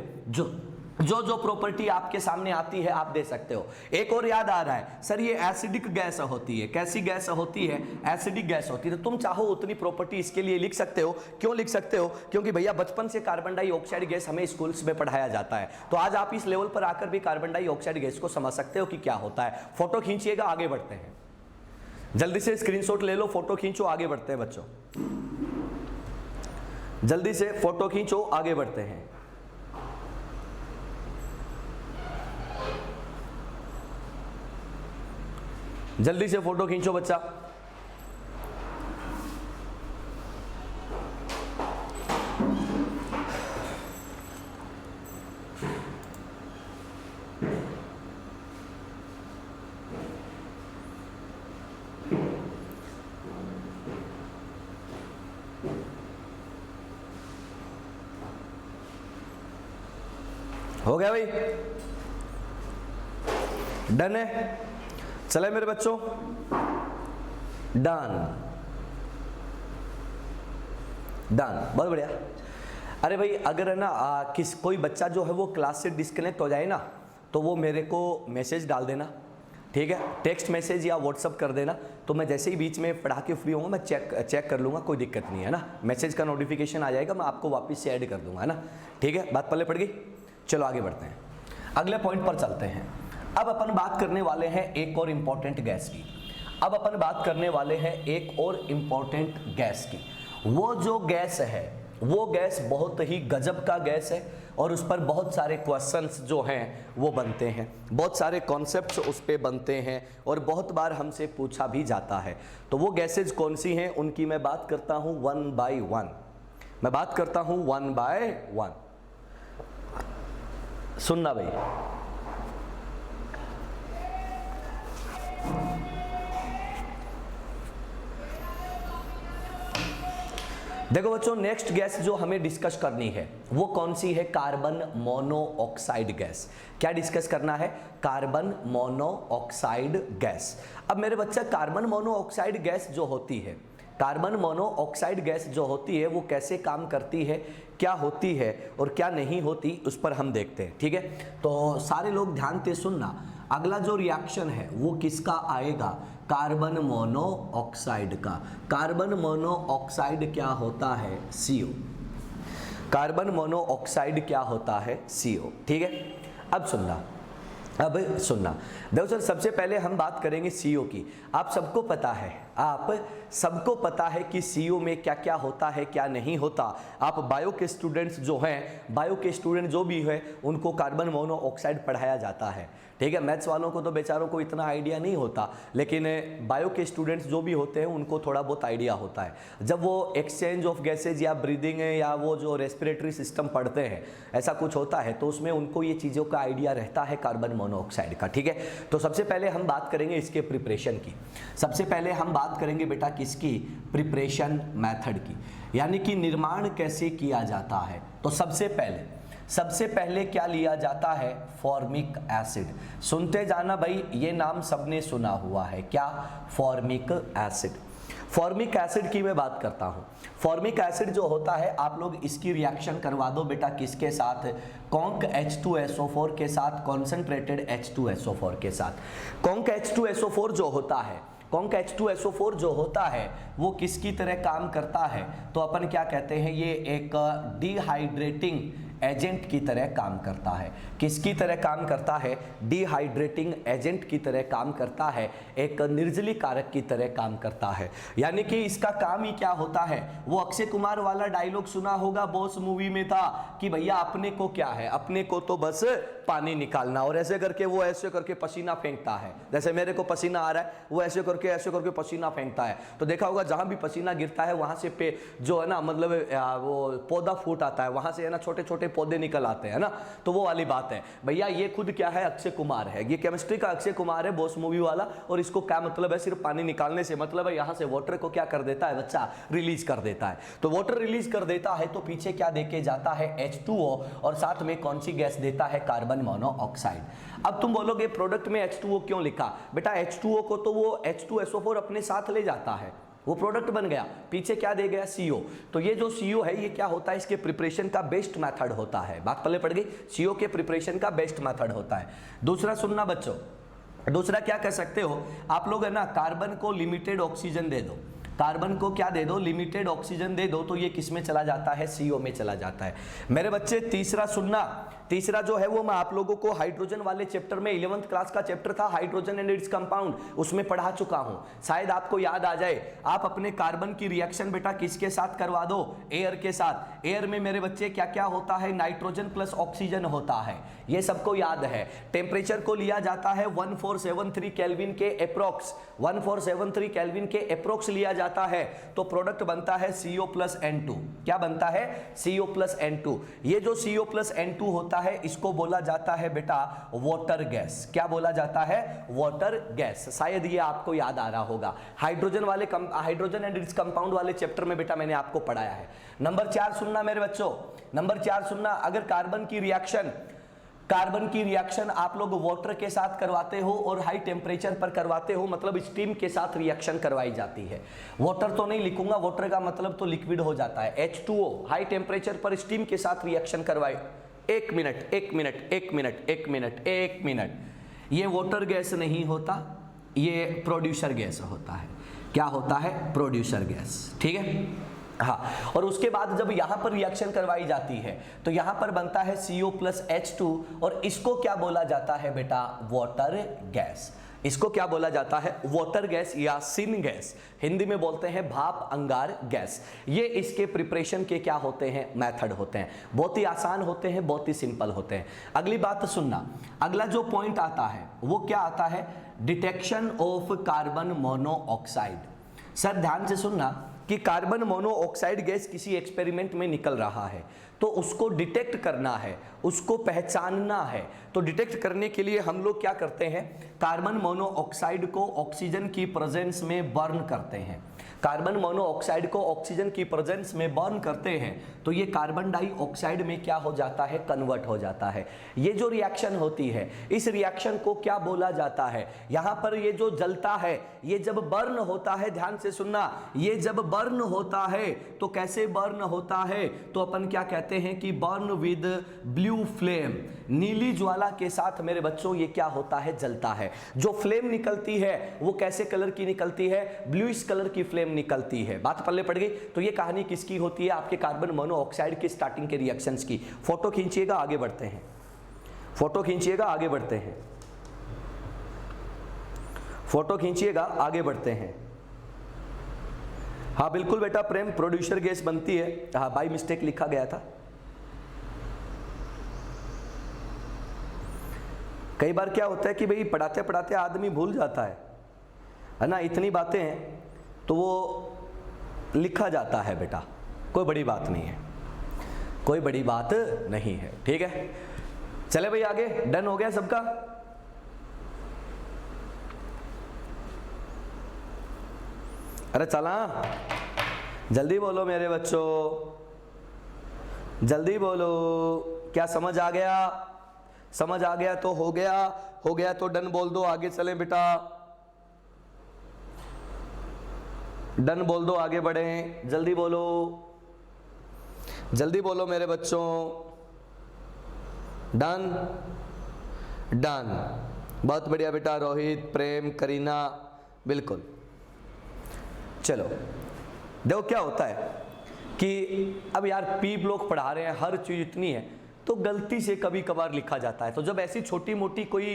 जो प्रॉपर्टी आपके सामने आती है आप दे सकते हो। एक और याद आ रहा है सर, ये एसिडिक गैस होती है। कैसी गैस होती है? एसिडिक गैस होती है। तो तुम चाहो उतनी प्रॉपर्टी इसके लिए लिख सकते हो। क्यों लिख सकते हो? क्योंकि भैया बचपन से कार्बन डाइऑक्साइड गैस हमें स्कूल्स में पढ़ाया जाता है। तो आज आप इस लेवल पर आकर भी कार्बन डाइऑक्साइड गैस को समझ सकते हो कि क्या होता है। फोटो खींचिएगा, आगे बढ़ते हैं। जल्दी से स्क्रीनशॉट ले लो, फोटो खींचो, आगे बढ़ते हैं बच्चों। जल्दी से फोटो खींचो, आगे बढ़ते हैं। जल्दी से फोटो खींचो बच्चा। हो गया भाई, डन है। चले मेरे बच्चों, डन डन, बहुत बढ़िया। अरे भाई अगर है ना कोई बच्चा जो है वो क्लास से डिस्कनेक्ट हो जाए ना, तो वो मेरे को मैसेज डाल देना, ठीक है, टेक्स्ट मैसेज या व्हाट्सअप कर देना, तो मैं जैसे ही बीच में पढ़ा के फ्री होऊंगा मैं चेक कर लूँगा, कोई दिक्कत नहीं है ना। मैसेज का नोटिफिकेशन आ जाएगा, मैं आपको वापस से ऐड कर दूंगा, है ना, ठीक है। बात पल्ले पड़ गई। चलो आगे बढ़ते हैं, अगले पॉइंट पर चलते हैं। अब अपन बात करने वाले हैं एक और इम्पॉर्टेंट गैस की। अब अपन बात करने वाले हैं एक और इम्पॉर्टेंट गैस की। वो जो गैस है वो गैस बहुत ही गजब का गैस है और उस पर बहुत सारे क्वेश्चंस जो हैं वो बनते हैं, बहुत सारे कॉन्सेप्ट्स उस पे बनते हैं और बहुत बार हमसे पूछा भी जाता है। तो वो गैसेज कौन सी हैं उनकी मैं बात करता हूं वन बाय वन, मैं बात करता हूं वन बाय वन। सुनना भाई, देखो बच्चों, नेक्स्ट गैस जो हमें डिस्कस करनी है वो कौन सी है? Carbon monoxide gas. क्या डिस्कस करना है? Carbon monoxide gas. अब मेरे बच्चा, कार्बन मोनोऑक्साइड गैस जो होती है, कार्बन मोनोऑक्साइड गैस जो होती है वो कैसे काम करती है, क्या होती है और क्या नहीं होती, उस पर हम देखते हैं, ठीक है। तो सारे लोग ध्यान से सुनना, अगला जो रिएक्शन है वो किसका आएगा? कार्बन मोनोऑक्साइड का। कार्बन मोनोऑक्साइड क्या होता है? CO। कार्बन मोनोऑक्साइड क्या होता है? CO, ठीक है। अब सुनना, देखो सर, सबसे पहले हम बात करेंगे CO की। आप सबको पता है कि CO में क्या क्या होता है, क्या नहीं होता। आप बायो के स्टूडेंट्स जो हैं, बायो के स्टूडेंट जो भी है उनको कार्बन मोनोऑक्साइड पढ़ाया जाता है, ठीक है। मैथ्स वालों को तो बेचारों को इतना आइडिया नहीं होता, लेकिन बायो के स्टूडेंट्स जो भी होते हैं उनको थोड़ा बहुत आइडिया होता है। जब वो एक्सचेंज ऑफ गैसेज या ब्रीदिंग या वो जो रेस्पिरेटरी सिस्टम पढ़ते हैं, ऐसा कुछ होता है, तो उसमें उनको ये चीज़ों का आइडिया रहता है कार्बन मोनोऑक्साइड का, ठीक है। तो सबसे पहले हम बात करेंगे इसके प्रिपरेशन की। सबसे पहले हम बात करेंगे बेटा किसकी? प्रिपरेशन मेथड की, यानी कि निर्माण कैसे किया जाता है। तो सबसे पहले क्या लिया जाता है? Formic acid. सुनते जाना भाई, ये नाम सबने सुना हुआ है, क्या? Formic acid. फॉर्मिक एसिड की मैं बात करता हूं। फॉर्मिक एसिड जो होता है, आप लोग इसकी रिएक्शन करवा दो बेटा किसके साथ? कॉन्क H2SO4 के साथ, कॉन्सेंट्रेटेड H2SO4 के साथ। कॉन्क H2SO4 जो होता है, कॉन्क H2SO4 जो होता है वो किसकी तरह काम करता है? तो अपन क्या कहते हैं, ये एक डिहाइड्रेटिंग एजेंट की तरह काम करता है। किसकी तरह काम करता है? डिहाइड्रेटिंग एजेंट की तरह काम करता है, एक निर्जलीकारक की तरह काम करता है। यानी कि इसका काम ही क्या होता है? वो अक्षय कुमार वाला डायलॉग सुना होगा, बॉस मूवी में था कि भैया अपने को क्या है, अपने को तो बस पानी निकालना, और ऐसे करके वो ऐसे करके पसीना फेंकता है। जैसे मेरे को पसीना आ रहा है, वो ऐसे करके पसीना फेंकता है। तो देखा होगा जहां भी पसीना गिरता है वहां से पे जो है ना, मतलब वो पौधा फूट आता है, वहां से है ना छोटे छोटे पौधे निकल आते हैं ना। तो वो वाली बात है भैया। ये खुद क्या है? अक्षय कुमार है, ये केमिस्ट्री का अक्षय कुमार है, बॉस मूवी वाला। और इसको क्या मतलब है? सिर्फ पानी निकालने से मतलब है, यहां से वाटर को क्या कर देता है बच्चा? रिलीज कर देता है। तो वाटर रिलीज कर देता है तो पीछे क्या देके जाता है? H2O, और साथ में कौन सी गैस देता है? Carbon monoxide. अब तुम बोलोगे प्रोडक्ट में H2O क्यों लिखा? बेटा H2O को तो वो H2SO4 अपने साथ ले जाता है, वो प्रोडक्ट बन गया, पीछे क्या दे गया? CO। तो ये जो CO है ये क्या होता है? इसके प्रिपरेशन का बेस्ट मेथड होता है। बात पहले पड़ गई, CO के प्रिपरेशन का बेस्ट मेथड होता है। दूसरा सुनना बच्चों, दूसरा क्या कर सकते हो आप लोग, है ना, कार्बन को लिमिटेड ऑक्सीजन दे दो। कार्बन को क्या दे दो? लिमिटेड ऑक्सीजन दे दो, तो ये किस में चला जाता है? CO में चला जाता है। मेरे बच्चे तीसरा सुनना, तीसरा जो है वो मैं आप लोगों को हाइड्रोजन वाले चैप्टर में 11th क्लास का चैप्टर था हाइड्रोजन एंड इट्स कंपाउंड, उसमें पढ़ा चुका हूं, शायद आपको याद आ जाए। आप अपने कार्बन की रिएक्शन बेटा किसके साथ करवा दो? एयर के साथ। एयर में मेरे बच्चे क्या क्या होता है? नाइट्रोजन प्लस ऑक्सीजन होता है, ये सबको याद है। टेम्परेचर को लिया जाता है 1473 केल्विन के अप्रोक्स, 1473 केल्विन के अप्रोक्स लिया जाता है, तो प्रोडक्ट बनता है CO प्लस N2। क्या बनता है? CO plus N2। ये जो CO प्लस N2 होता है इसको बोला जाता है बेटा वाटर गैस। क्या बोला जाता है? Water gas. शायद ये आपको याद आ रहा होगा, हाइड्रोजन एंड इट्स कंपाउंड वाले चैप्टर में बेटा मैंने आपको पढ़ाया है। नंबर 4 सुनना मेरे बच्चों, नंबर 4 सुनना। अगर कार्बन की रिएक्शन कार्बन की रिएक्शन आप लोग वाटर के साथ करवाते हो और हाई टेम्परेचर पर करवाते हो, मतलब स्टीम के साथ रिएक्शन करवाई जाती है। वाटर तो नहीं लिखूंगा, वाटर का मतलब तो लिक्विड हो जाता है। H2O हाई टेम्परेचर पर स्टीम के साथ रिएक्शन करवाई। एक मिनट, ये वाटर गैस नहीं होता, ये प्रोड्यूसर गैस होता है। क्या होता है? प्रोड्यूसर गैस, ठीक है। हाँ, और उसके बाद जब यहां पर रिएक्शन करवाई जाती है तो यहां पर बनता है CO प्लस H2, और इसको क्या बोला जाता है बेटा? Water gas. इसको क्या बोला जाता है? वाटर गैस या सिन गैस, हिंदी में बोलते हैं भाप अंगार गैस। ये इसके प्रिपरेशन के क्या होते हैं? मेथड होते हैं। बहुत ही आसान होते हैं, बहुत ही सिंपल होते हैं। अगली बात सुनना, अगला जो पॉइंट आता है वो क्या आता है? Detection of carbon monoxide. Sir ध्यान से सुनना कि कार्बन मोनोऑक्साइड गैस किसी एक्सपेरिमेंट में निकल रहा है तो उसको डिटेक्ट करना है, उसको पहचानना है। तो डिटेक्ट करने के लिए हम लोग क्या करते हैं? कार्बन मोनोऑक्साइड को ऑक्सीजन की प्रेजेंस में बर्न करते हैं। कार्बन मोनोऑक्साइड को ऑक्सीजन की प्रेजेंस में बर्न करते हैं तो ये कार्बन डाइऑक्साइड में क्या हो जाता है? कन्वर्ट हो जाता है। ये जो रिएक्शन होती है, इस रिएक्शन को क्या बोला जाता है? यहाँ पर ये जो जलता है, ये जब बर्न होता है, ध्यान से सुनना, ये जब बर्न होता है तो कैसे बर्न होता है? तो अपन क्या कहते हैं कि बर्न विद ब्लू फ्लेम, नीली ज्वाला के साथ मेरे बच्चों ये क्या होता है? जलता है। जो फ्लेम निकलती है वो कैसे कलर की निकलती है? ब्लूइश कलर की फ्लेम निकलती है। बात पल्ले पड़ गई? तो ये कहानी किसकी होती है? आपके कार्बन मोनोऑक्साइड के स्टार्टिंग के रिएक्शंस की। फोटो खींचिएगा, आगे बढ़ते हैं। फोटो खींचिएगा, आगे बढ़ते हैं। फोटो खींचिएगा, आगे बढ़ते हैं। हाँ बिल्कुल बेटा प्रेम, प्रोड्यूसर गैस बनती है। हाँ बाय मिस्टेक लिखा गया था। कई बार क्या होता है कि भाई पढ़ाते पढ़ाते आदमी भूल जाता है ना, इतनी बातें हैं तो वो लिखा जाता है बेटा, कोई बड़ी बात नहीं है, कोई बड़ी बात नहीं है, ठीक है। चले भाई आगे, डन हो गया सबका? अरे चला, जल्दी बोलो मेरे बच्चों, जल्दी बोलो। क्या समझ आ गया? समझ आ गया तो हो गया, हो गया तो डन बोल दो, आगे चलें बेटा। डन बोल दो, आगे बढ़ें, जल्दी बोलो, जल्दी बोलो मेरे बच्चों। डन, डन, बहुत बढ़िया बेटा। रोहित, प्रेम, करीना, बिल्कुल। चलो देखो क्या होता है कि अब यार पीप लोग पढ़ा रहे हैं, हर चीज इतनी है तो गलती से कभी कभार लिखा जाता है। तो जब ऐसी छोटी मोटी कोई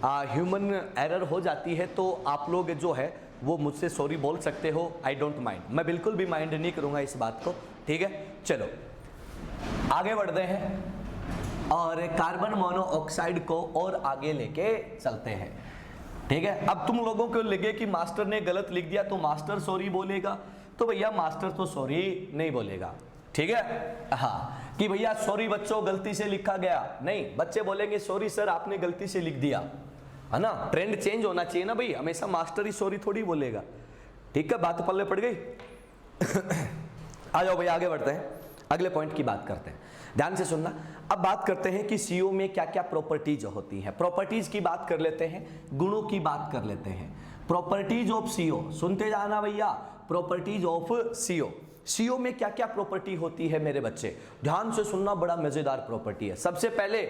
ह्यूमन एरर हो जाती है तो आप लोग जो है वो मुझसे सॉरी बोल सकते हो, आई डोंट माइंड, मैं बिल्कुल भी माइंड नहीं करूंगा इस बात को, ठीक है। चलो आगे बढ़ते हैं और कार्बन मोनोऑक्साइड को और आगे लेके चलते हैं, ठीक है। अब तुम लोगों को लगे कि मास्टर ने गलत लिख दिया तो मास्टर सॉरी बोलेगा, तो भैया मास्टर तो सॉरी नहीं बोलेगा, ठीक है। हाँ कि भैया सॉरी बच्चों गलती से लिखा गया, नहीं, बच्चे बोलेंगे सॉरी सर आपने गलती से लिख दिया, है ना। ट्रेंड चेंज होना चाहिए ना भाई, हमेशा मास्टर ही सॉरी थोड़ी बोलेगा, ठीक है। बात पल्ले पड़ गई। आ जाओ भाई आगे बढ़ते हैं, अगले पॉइंट की बात करते हैं, ध्यान से सुनना। अब बात करते हैं कि CO में क्या क्या प्रॉपर्टीज होती हैं। प्रॉपर्टीज की बात कर लेते हैं, गुणों की बात कर लेते हैं। प्रॉपर्टीज ऑफ CO, सुनते जाना भैया, प्रॉपर्टीज ऑफ CO। CO में क्या क्या प्रॉपर्टी होती है मेरे बच्चे, ध्यान से सुनना, बड़ा मजेदार प्रॉपर्टी है। सबसे पहले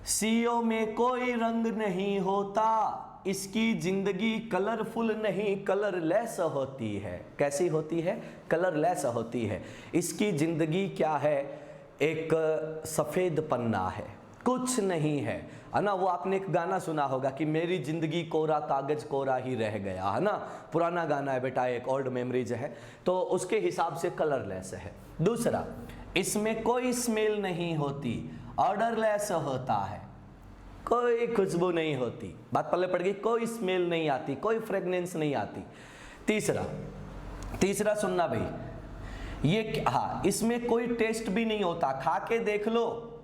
CO में कोई रंग नहीं होता, इसकी जिंदगी कलरफुल नहीं कलरलेस होती है। कैसी होती है? कलरलेस होती है। इसकी जिंदगी क्या है? एक सफेद पन्ना है, कुछ नहीं है ना। वो आपने एक गाना सुना होगा कि मेरी जिंदगी कोरा कागज कोरा ही रह गया, है ना। पुराना गाना है बेटा, एक ओल्ड मेमोरीज है, तो उसके हिसाब से कलरलेस है। दूसरा, इसमें कोई स्मेल नहीं होती, ऑर्डरलेस होता है, कोई खुशबू नहीं होती। बात पल्ले पड़ गई, कोई स्मेल नहीं आती, कोई फ्रेगनेंस नहीं आती। तीसरा सुनना भाई, ये हाँ, इसमें कोई टेस्ट भी नहीं होता, खा के देख लो,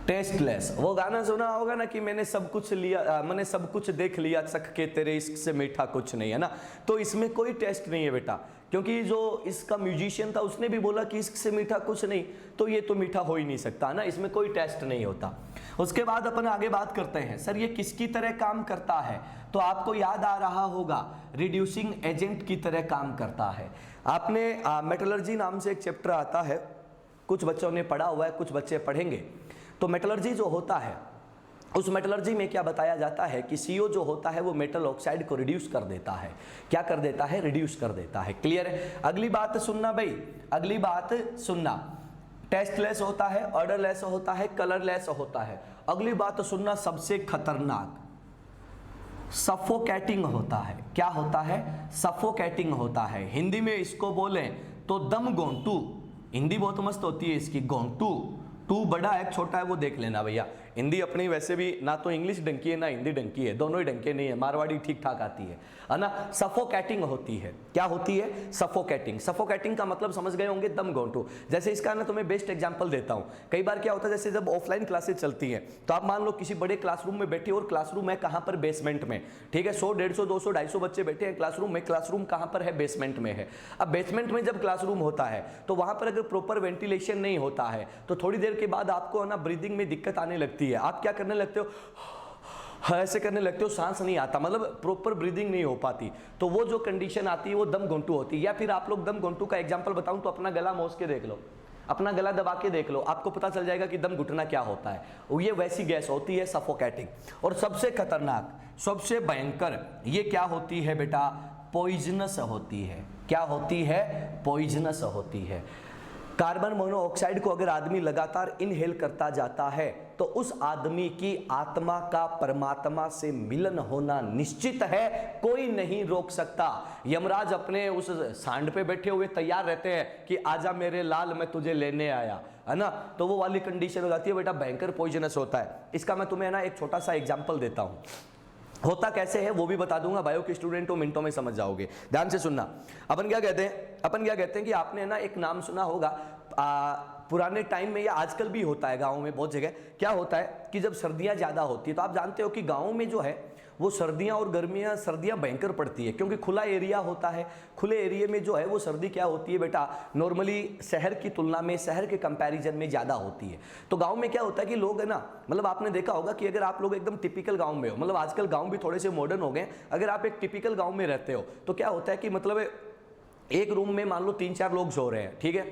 टेस्टलेस। वो गाना सुना होगा ना कि मैंने सब कुछ लिया, मैंने सब कुछ देख लिया चख के, तेरे इश्क से मीठा कुछ नहीं, है ना। तो इसमें कोई टेस्ट नहीं है बेटा, क्योंकि जो इसका म्यूजिशियन था उसने भी बोला कि इससे मीठा कुछ नहीं, तो ये तो मीठा हो ही नहीं सकता ना, इसमें कोई टेस्ट नहीं होता। उसके बाद अपन आगे बात करते हैं, सर ये किसकी तरह काम करता है, तो आपको याद आ रहा होगा रिड्यूसिंग एजेंट की तरह काम करता है। आपने मेटलर्जी नाम से एक चैप्टर आता है, कुछ बच्चों ने पढ़ा हुआ है, कुछ बच्चे पढ़ेंगे। तो मेटलर्जी जो होता है, उस मेटलर्जी में क्या बताया जाता है कि CO जो होता है वो मेटल ऑक्साइड को रिड्यूस कर देता है। क्या कर देता है? रिड्यूस कर देता है। क्लियर है? अगली बात सुनना भाई, अगली बात सुनना, टेस्टलेस होता है, ऑर्डरलेस होता है, कलरलेस होता है। अगली बात सुनना, सबसे खतरनाक सफोकेटिंग होता है। क्या होता है? सफोकेटिंग होता है। हिंदी में इसको बोले तो दम गोंटू, हिंदी बहुत मस्त होती है इसकी, गोंटू, टू बड़ा है छोटा है वो देख लेना भैया। हिंदी अपनी वैसे भी ना तो इंग्लिश डंकी है ना हिंदी डंकी है, दोनों ही डंके नहीं है, मारवाड़ी ठीक ठाक आती है ना। सफोकेटिंग होती है। क्या होती है? सफोकेटिंग। सफोकेटिंग का मतलब समझ गए होंगे, दम घोंटू। जैसे इसका ना तुम्हें बेस्ट एग्जांपल देता हूं। कई बार क्या होता है, जैसे जब ऑफलाइन क्लासेस चलती हैं तो आप मान लो किसी बड़े क्लासरूम में बैठे, और क्लासरूम है कहां पर? बेसमेंट में। ठीक है, 100, 150, 200, 250 बच्चे बैठे हैं क्लासरूम में। क्लासरूम कहां पर है? बेसमेंट में है। अब बेसमेंट में जब क्लासरूम होता है तो वहां पर अगर प्रॉपर वेंटिलेशन नहीं होता है तो थोड़ी देर के बाद आपको ना ब्रीदिंग में दिक्कत आने लगती है। आप क्या करने लगते हो? ऐसे करने लगते हो, सांस नहीं आता, मतलब प्रॉपर ब्रीदिंग नहीं हो पाती। तो वो जो कंडीशन आती है वो दम घोंटू होती है। या फिर आप लोग दम घोंटू का एग्जांपल बताऊं तो अपना गला मोस के देख लो, अपना गला दबा के देख लो, आपको पता चल जाएगा कि दम घुटना क्या होता है। ये वैसी गैस होती है, सफोकेटिंग। और सबसे खतरनाक, सबसे भयंकर ये क्या होती है बेटा? पॉइजनस होती है। क्या होती है? पॉइजनस होती है। कार्बन मोनोऑक्साइड को अगर आदमी लगातार इनहेल करता जाता है तो उस आदमी की आत्मा का परमात्मा से मिलन होना निश्चित है, कोई नहीं रोक सकता। यमराज अपने उस सांड पे बैठे हुए तैयार रहते हैं कि आजा मेरे लाल मैं तुझे लेने आया, है ना। तो वो वाली कंडीशन हो जाती है बेटा, भयंकर पॉइजनस होता है। इसका मैं तुम्हें ना एक छोटा सा एग्जाम्पल देता हूं, होता कैसे है वो भी बता दूंगा। बायो के स्टूडेंट हो, मिनटों में समझ जाओगे, ध्यान से सुनना। अपन क्या कहते हैं कि आपने ना एक नाम सुना होगा, पुराने टाइम में या आजकल भी होता है गाँव में बहुत जगह। क्या होता है कि जब सर्दियां ज्यादा होती है तो आप जानते हो कि गाँव में जो है वो सर्दियां और गर्मियां, सर्दियां भयंकर पड़ती है क्योंकि खुला एरिया होता है। खुले एरिया में जो है वो सर्दी क्या होती है बेटा, नॉर्मली शहर की तुलना में, शहर के कंपैरिजन में ज़्यादा होती है। तो गांव में क्या होता है कि लोग है ना, मतलब आपने देखा होगा कि अगर आप लोग एकदम टिपिकल गांव में हो, मतलब आजकल गांव भी थोड़े से मॉडर्न हो गए, अगर आप एक टिपिकल गाँव में रहते हो तो क्या होता है कि मतलब एक रूम में मान लो 3-4 लोग सो रहे हैं, ठीक है।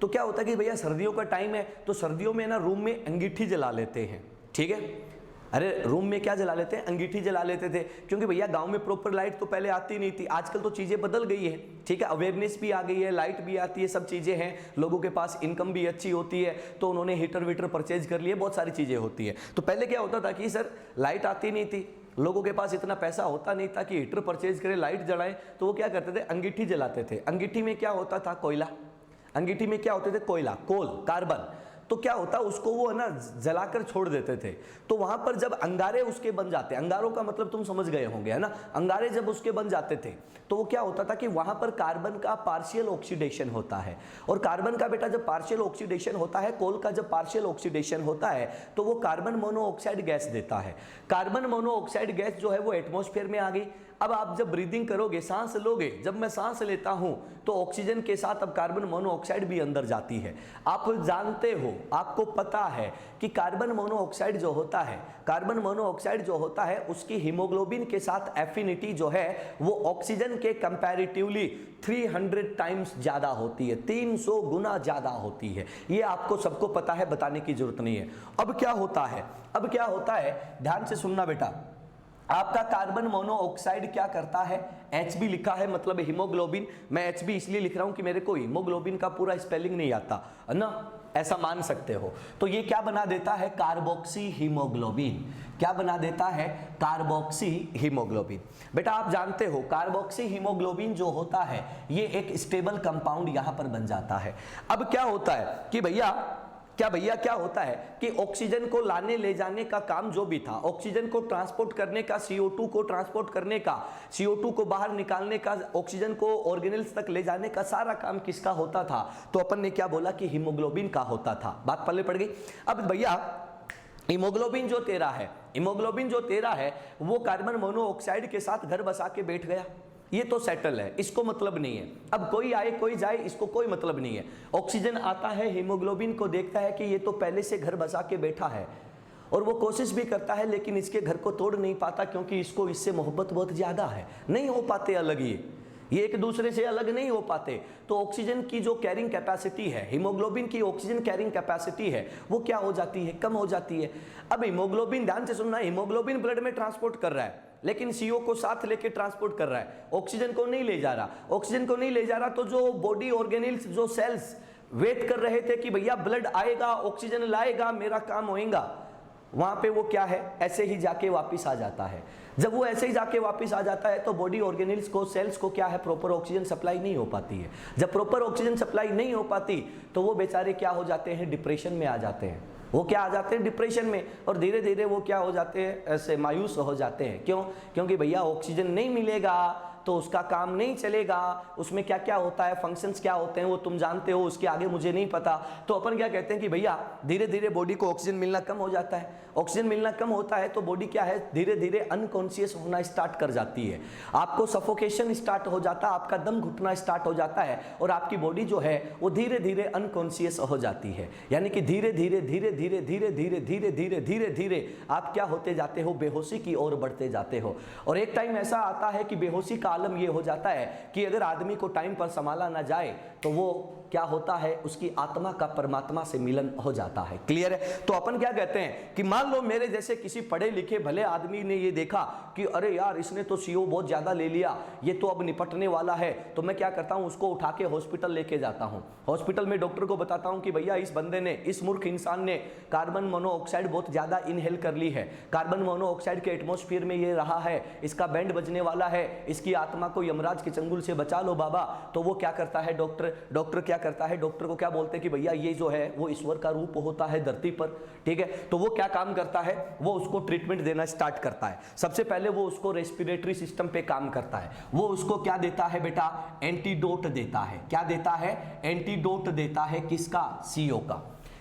तो क्या होता है कि भैया सर्दियों का टाइम है तो सर्दियों में ना रूम में अंगीठी जला लेते हैं, ठीक है। अरे रूम में क्या जला लेते हैं? अंगीठी जला लेते थे, क्योंकि भैया गांव में प्रॉपर लाइट तो पहले आती नहीं थी। आजकल तो चीजें बदल गई है, ठीक है, अवेयरनेस भी आ गई है, लाइट भी आती है, सब चीजें हैं, लोगों के पास इनकम भी अच्छी होती है तो उन्होंने हीटर वीटर परचेज कर लिए, बहुत सारी चीजें होती है। तो पहले क्या होता था कि सर लाइट आती नहीं थी, लोगों के पास इतना पैसा होता नहीं था कि हीटर परचेज करें, लाइट जलाएं, तो वो क्या करते थे? अंगीठी जलाते थे। अंगीठी में क्या होता था? कोयला। अंगीठी में क्या होते थे? कोयला, कोल, कार्बन। तो क्या होता, उसको वो है ना जलाकर छोड़ देते थे। तो वहां पर जब अंगारे उसके बन जाते, अंगारों का मतलब तुम समझ गए होंगे, है ना। अंगारे जब उसके बन जाते थे तो वो क्या होता था कि वहां पर कार्बन का पार्शियल ऑक्सीडेशन होता है। और कार्बन का बेटा जब पार्शियल ऑक्सीडेशन होता है, कोल का जब पार्शियल ऑक्सीडेशन होता है तो वो कार्बन मोनोऑक्साइड गैस देता है। कार्बन मोनोऑक्साइड गैस जो है वो एटमॉस्फेयर में आ गई। अब आप जब ब्रीदिंग करोगे, सांस लोगे, जब मैं सांस लेता हूं तो ऑक्सीजन के साथ अब कार्बन मोनोऑक्साइड भी अंदर जाती है। आप जानते हो, आपको पता है कि कार्बन मोनोऑक्साइड जो होता है, कार्बन मोनोऑक्साइड जो होता है उसकी हीमोग्लोबिन के साथ एफिनिटी जो है वो ऑक्सीजन के कंपैरेटिवली 300 टाइम्स ज्यादा होती है, 300 गुना ज्यादा होती है। ये आपको सबको पता है, बताने की जरूरत नहीं है। अब क्या होता है, अब क्या होता है, ध्यान से सुनना बेटा। आपका कार्बन मोनोऑक्साइड क्या करता है? HB लिखा है मतलब हीमोग्लोबिन। मैं HB इसलिए लिख रहा हूं कि मेरे को हीमोग्लोबिन का पूरा स्पेलिंग नहीं आता, है ना, ऐसा मान सकते हो। तो ये क्या बना देता है? Carboxy haemoglobin. क्या बना देता है? Carboxy haemoglobin. बेटा आप जानते हो कार्बोक्सी हीमोग्लोबिन जो होता है ये एक स्टेबल कंपाउंड यहां पर बन जाता है। अब क्या होता है कि भैया क्या होता है कि ऑक्सीजन को लाने ले जाने का काम जो भी था, ऑक्सीजन को ट्रांसपोर्ट करने का, CO2 को ट्रांसपोर्ट करने का, CO2 को बाहर निकालने का, ऑक्सीजन को ऑर्गेनेल्स तक ले जाने का सारा काम किसका होता था? तो अपन ने क्या बोला कि हीमोग्लोबिन का होता था। बात पल्ले पड़ गई। अब भैया हीमोग्लोबिन जो तेरा है, हीमोग्लोबिन जो तेरा है वो कार्बन मोनोऑक्साइड के साथ घर बसा के बैठ गया। ये तो सेटल है, इसको मतलब नहीं है। अब कोई आए कोई जाए, इसको कोई मतलब नहीं है। ऑक्सीजन आता है, हीमोग्लोबिन को देखता है कि ये तो पहले से घर बसा के बैठा है और वो कोशिश भी करता है, लेकिन इसके घर को तोड़ नहीं पाता क्योंकि इसको इससे मोहब्बत बहुत ज्यादा है। नहीं हो पाते अलग, ये एक दूसरे से अलग नहीं हो पाते। तो ऑक्सीजन की जो कैरिंग कैपेसिटी है, हीमोग्लोबिन की ऑक्सीजन कैरिंग कैपेसिटी है, वो क्या हो जाती है, कम हो जाती है। अब हीमोग्लोबिन, ध्यान से सुनना, हीमोग्लोबिन ब्लड में ट्रांसपोर्ट कर रहा है, लेकिन CO को साथ लेके ट्रांसपोर्ट कर रहा है, ऑक्सीजन को नहीं ले जा रहा। ऑक्सीजन को नहीं ले जा रहा तो जो बॉडी ऑर्गेनिल्स, जो सेल्स वेट कर रहे थे कि भैया ब्लड आएगा, ऑक्सीजन लाएगा, मेरा काम होएगा, वहां पे वो क्या है, ऐसे ही जाके वापस आ जाता है। जब वो ऐसे ही जाके वापस आ जाता है तो बॉडी ऑर्गेनिल्स को, सेल्स को क्या है, प्रॉपर ऑक्सीजन सप्लाई नहीं हो पाती है। जब प्रॉपर ऑक्सीजन सप्लाई नहीं हो पाती तो वो बेचारे क्या हो जाते हैं, डिप्रेशन में आ जाते हैं। वो क्या आ जाते हैं, डिप्रेशन में, और धीरे धीरे वो क्या हो जाते हैं, ऐसे मायूस हो जाते हैं। क्यों? क्योंकि भैया ऑक्सीजन नहीं मिलेगा तो उसका काम नहीं चलेगा। उसमें क्या क्या होता है, फंक्शंस क्या होते हैं, वो तुम जानते हो, उसके आगे मुझे नहीं पता। तो अपन क्या कहते हैं कि भैया धीरे धीरे बॉडी को ऑक्सीजन मिलना कम हो जाता है। ऑक्सीजन मिलना कम होता है तो बॉडी क्या है, धीरे धीरे अनकॉन्शियस होना स्टार्ट कर जाती है। आपको सफोकेशन स्टार्ट हो जाता है, आपका दम घुटना स्टार्ट हो जाता है और आपकी बॉडी जो है वो धीरे धीरे अनकॉन्शियस हो जाती है। यानी कि धीरे धीरे धीरे धीरे धीरे धीरे धीरे धीरे धीरे धीरे आप क्या होते जाते हो, बेहोशी की ओर बढ़ते जाते हो। और एक टाइम ऐसा आता है कि बेहोशी का आलम ये हो जाता है कि अगर आदमी को टाइम पर संभाला ना जाए तो वो क्या होता है, उसकी आत्मा का परमात्मा से मिलन हो जाता है। क्लियर है? तो अपन क्या कहते हैं कि मान लो मेरे जैसे किसी पढ़े लिखे भले आदमी ने ये देखा कि अरे यार इसने तो CO बहुत ज्यादा ले लिया, ये तो अब निपटने वाला है, तो मैं क्या करता हूं, उसको उठा के हॉस्पिटल लेके जाता हूं। हॉस्पिटल में डॉक्टर को बताता हूं कि भैया इस बंदे ने, इस मूर्ख इंसान ने कार्बन मोनोऑक्साइड बहुत ज्यादा इनहेल कर ली है, कार्बन मोनोऑक्साइड के एटमॉस्फेयर में ये रहा है, इसका बैंड बजने वाला है, इसकी आत्मा को यमराज के चंगुल से बचा लो बाबा। तो वो क्या करता है, डॉक्टर क्या करता है, डॉक्टर को क्या बोलते हैं कि भैया ये जो है वो ईश्वर का रूप होता है धरती पर, ठीक है। तो वो क्या काम करता है, वो उसको ट्रीटमेंट देना स्टार्ट करता है। सबसे पहले वो उसको रेस्पिरेटरी सिस्टम पे काम करता है। वो उसको क्या देता है बेटा, एंटीडोट देता है। क्या देता है, एंटीडोट देता है, किसका,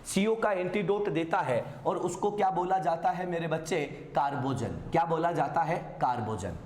CO का एंटीडोट देता है। और उसको क्या बोला जाता है मेरे बच्चे, कार्बोजन। क्या बोला जाता है, कार्बोजन।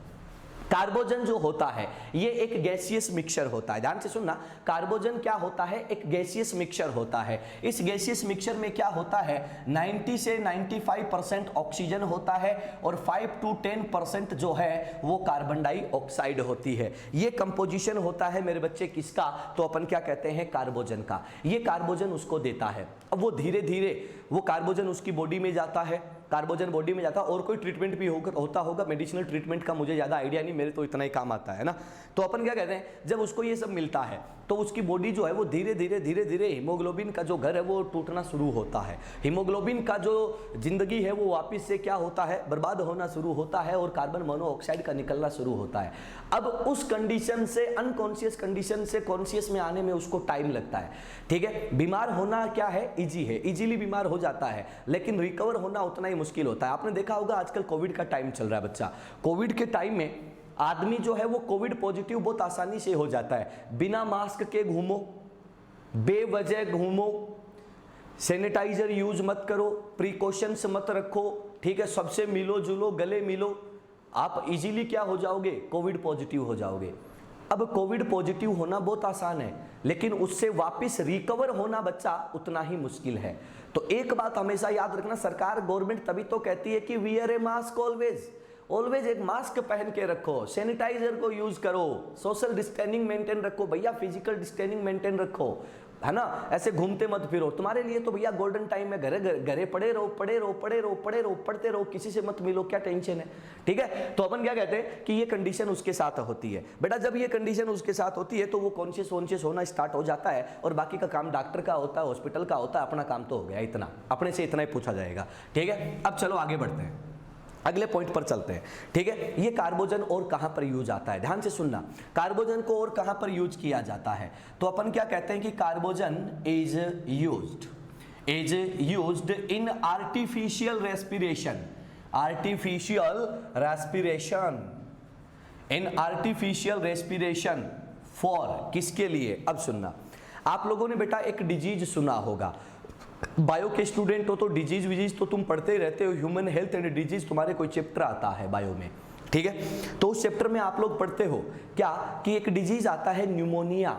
कार्बोजन जो होता है ये एक गैसियस मिक्सचर होता है। ध्यान से सुनना, कार्बोजन क्या होता है, एक गैसियस मिक्सचर होता है। इस गैसियस मिक्सचर में क्या होता है, 90 से 95% ऑक्सीजन होता है और 5 to 10% जो है वो कार्बन डाइऑक्साइड होती है। ये कंपोजिशन होता है मेरे बच्चे किसका, तो अपन क्या कहते हैं, कार्बोजन का। ये कार्बोजन उसको देता है। अब वो धीरे धीरे वो कार्बोजन उसकी बॉडी में जाता है, कार्बोजन बॉडी में जाता है। और कोई ट्रीटमेंट भी होता होगा, मेडिसिनल ट्रीटमेंट का मुझे ज्यादा आइडिया नहीं, मेरे तो इतना ही काम आता है ना। तो अपन क्या कहते हैं, जब उसको ये सब मिलता है तो उसकी बॉडी जो है वो धीरे धीरे धीरे धीरे हीमोग्लोबिन का जो घर है वो टूटना शुरू होता है। हीमोग्लोबिन का जो जिंदगी है वो वापस से क्या होता है, बर्बाद होना शुरू होता है और कार्बन मोनोऑक्साइड का निकलना शुरू होता है। अब उस कंडीशन से, अनकॉन्शियस कंडीशन से कॉन्शियस में आने में उसको टाइम लगता है, ठीक है। बीमार होना क्या है, इजी है, इजीली बीमार हो जाता है, लेकिन रिकवर होना उतना ही मुश्किल होता है। आपने देखा होगा आजकल कोविड का टाइम चल रहा है बच्चा, कोविड के टाइम में आदमी जो है वो कोविड पॉजिटिव बहुत आसानी से हो जाता है। बिना मास्क के घूमो, बेवजह घूमो, सैनिटाइजर यूज मत करो, प्रिकॉशंस मत रखो, ठीक है, सबसे मिलो जुलो, गले मिलो, आप इजीली क्या हो जाओगे, कोविड पॉजिटिव हो जाओगे। अब कोविड पॉजिटिव होना बहुत आसान है, लेकिन उससे वापस रिकवर होना बच्चा उतना ही मुश्किल है। तो एक बात हमेशा याद रखना, सरकार, गवर्नमेंट तभी तो कहती है कि वियर ए मास्क ऑलवेज एक मास्क पहन के रखो, सैनिटाइजर को यूज करो, सोशल डिस्टेंसिंग मेंटेन रखो भैया, फिजिकल डिस्टेंसिंग मेंटेन रखो, है ना। ऐसे घूमते मत फिरो, तुम्हारे लिए तो भैया गोल्डन टाइम है, घरे पड़े रहो, पढ़ते रहो, किसी से मत मिलो, क्या टेंशन है, ठीक है। तो अपन क्या कहते हैं कि ये कंडीशन उसके साथ होती है बेटा। जब ये कंडीशन उसके साथ होती है तो वो कॉन्शियस होना स्टार्ट हो जाता है और बाकी का काम डॉक्टर का होता है, हॉस्पिटल का होता है, अपना काम तो हो गया इतना, अपने से इतना ही पूछा जाएगा, ठीक है। अब चलो आगे बढ़ते हैं, अगले पॉइंट पर चलते हैं, ठीक है। ये कार्बोजन और कहां पर यूज आता है, ध्यान से सुनना, कार्बोजन को और कहां पर यूज किया जाता है। तो अपन क्या कहते हैं कि carbogen is used in artificial respiration, for किसके लिए। अब सुनना, आप लोगों ने बेटा एक डिजीज सुना होगा, बायो के स्टूडेंट हो तो डिजीज विजीज तो तुम पढ़ते ही रहते हो, ह्यूमन हेल्थ एंड डिजीज तुम्हारे कोई चैप्टर आता है बायो में, ठीक है। तो उस चैप्टर में आप लोग पढ़ते हो क्या कि एक डिजीज आता है न्यूमोनिया।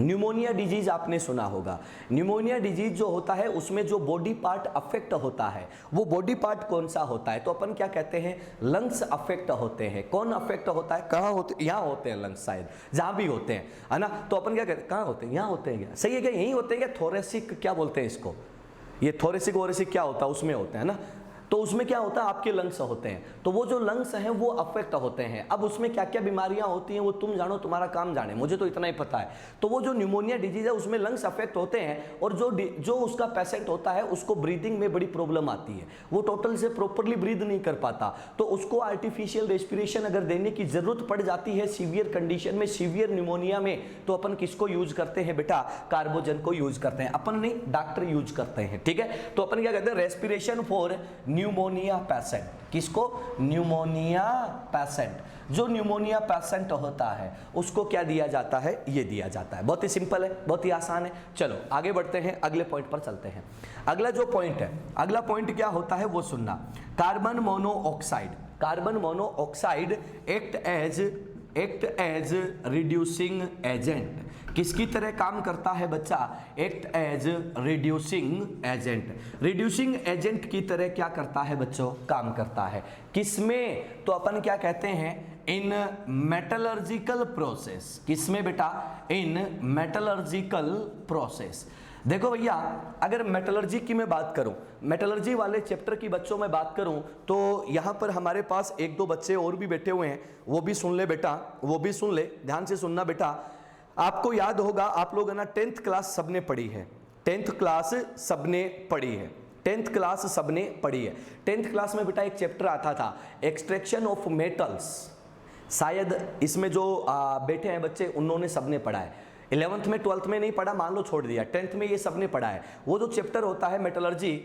न्यूमोनिया डिजीज आपने सुना होगा। न्यूमोनिया डिजीज जो होता है उसमें जो बॉडी पार्ट अफेक्ट होता है वो बॉडी पार्ट कौन सा होता है? तो अपन क्या कहते हैं, लंग्स अफेक्ट होते हैं। कौन अफेक्ट होता है? कहाँ होते? यहाँ होते हैं लंग्स, शायद जहाँ भी होते हैं, है ना। तो अपन क्या कहते हैं, कहाँ होते हैं? यहाँ होते हैं क्या? सही है क्या? यहीं होते हैं क्या? थोरेसिक क्या बोलते हैं इसको, ये थोरेसिक वोरेसिक क्या होता है उसमें होते हैं ना। तो उसमें क्या होता है, आपके लंग्स होते हैं। तो वो जो लंग्स हैं वो अफेक्ट होते हैं। अब उसमें क्या क्या बीमारियां होती हैं वो तुम जानो, तुम्हारा काम जाने, मुझे तो इतना ही पता है। तो वो जो न्यूमोनिया डिजीज है उसमें लंग्स अफेक्ट होते हैं और जो उसका पेशेंट होता है उसको ब्रीदिंग में बड़ी प्रॉब्लम आती है, वो टोटल से प्रॉपरली ब्रीद नहीं कर पाता। तो उसको आर्टिफिशियल रेस्पिरेशन अगर देने की जरूरत पड़ जाती है सीवियर कंडीशन में, सीवियर न्यूमोनिया में, तो अपन किसको यूज करते हैं बेटा? कार्बोजन को यूज करते हैं। अपन नहीं, डॉक्टर यूज करते हैं, ठीक है। तो अपन क्या कहते हैं, रेस्पिरेशन फॉर न्यूमोनिया पेशेंट। किसको? Pneumonia patient. जो न्यूमोनिया पेशेंट होता है उसको क्या दिया जाता है? ये दिया जाता है। बहुत ही सिंपल है, बहुत ही आसान है। चलो आगे बढ़ते हैं, अगले पॉइंट पर चलते हैं। अगला जो पॉइंट है, अगला पॉइंट क्या होता है वो सुनना। Carbon monoxide. Carbon monoxide act as reducing agent. किसकी तरह काम करता है बच्चा? Act as reducing agent. Reducing agent की तरह क्या करता है बच्चों? काम करता है। किसमें? तो अपन क्या कहते हैं, इन मेटलर्जिकल प्रोसेस। किसमें बेटा? इन मेटलर्जिकल प्रोसेस। देखो भैया, अगर मेटलर्जी की मैं बात करूं, मेटलर्जी वाले चैप्टर की बच्चों में बात करूं, तो यहां पर हमारे पास एक दो बच्चे और भी बैठे हुए हैं, वो भी सुन ले बेटा, वो भी सुन ले, ध्यान से सुनना बेटा। आपको याद होगा, आप लोग है ना 10th क्लास सबने पढ़ी है, 10th क्लास सबने पढ़ी है, 10th क्लास सबने पढ़ी है। 10th क्लास में बेटा एक चैप्टर आता था, एक्सट्रैक्शन ऑफ मेटल्स। शायद इसमें जो बैठे हैं बच्चे उन्होंने सबने पढ़ा है। 11th में 12th में नहीं पढ़ा, मान लो छोड़ दिया, 10th में ये सबने पढ़ा है। वो जो चैप्टर होता है मेटलर्जी,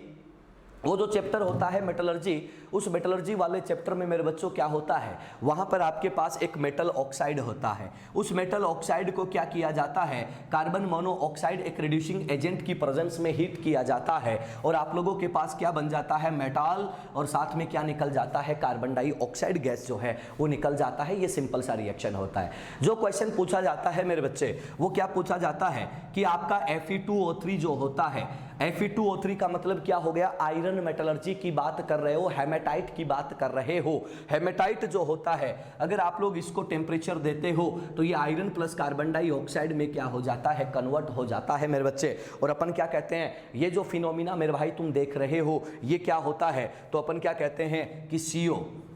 वो जो चैप्टर होता है मेटलर्जी, उस मेटलर्जी वाले चैप्टर में मेरे बच्चों क्या होता है, वहां पर आपके पास एक मेटल ऑक्साइड होता है। उस मेटल ऑक्साइड को क्या किया जाता है? कार्बन मोनोऑक्साइड एक रिड्यूसिंग एजेंट की प्रेजेंस में हीट किया जाता है और आप लोगों के पास क्या बन जाता है? मेटल, और साथ में क्या निकल जाता है? कार्बन डाइऑक्साइड गैस जो है वो निकल जाता है। ये सिंपल सा रिएक्शन होता है। जो क्वेश्चन पूछा जाता है मेरे बच्चे, वो क्या पूछा जाता है कि आपका Fe2O3 जो होता है, Fe2O3 का मतलब क्या हो गया? आयरन मेटलर्जी की बात कर रहे हो, हेमेटाइट की बात कर रहे हो। हेमेटाइट जो होता है, अगर आप लोग इसको टेम्परेचर देते हो तो ये आयरन प्लस कार्बन डाइऑक्साइड में क्या हो जाता है? कन्वर्ट हो जाता है मेरे बच्चे। और अपन क्या कहते हैं, ये जो फिनोमिना मेरे भाई तुम देख रहे हो, ये क्या होता है? तो अपन क्या कहते हैं कि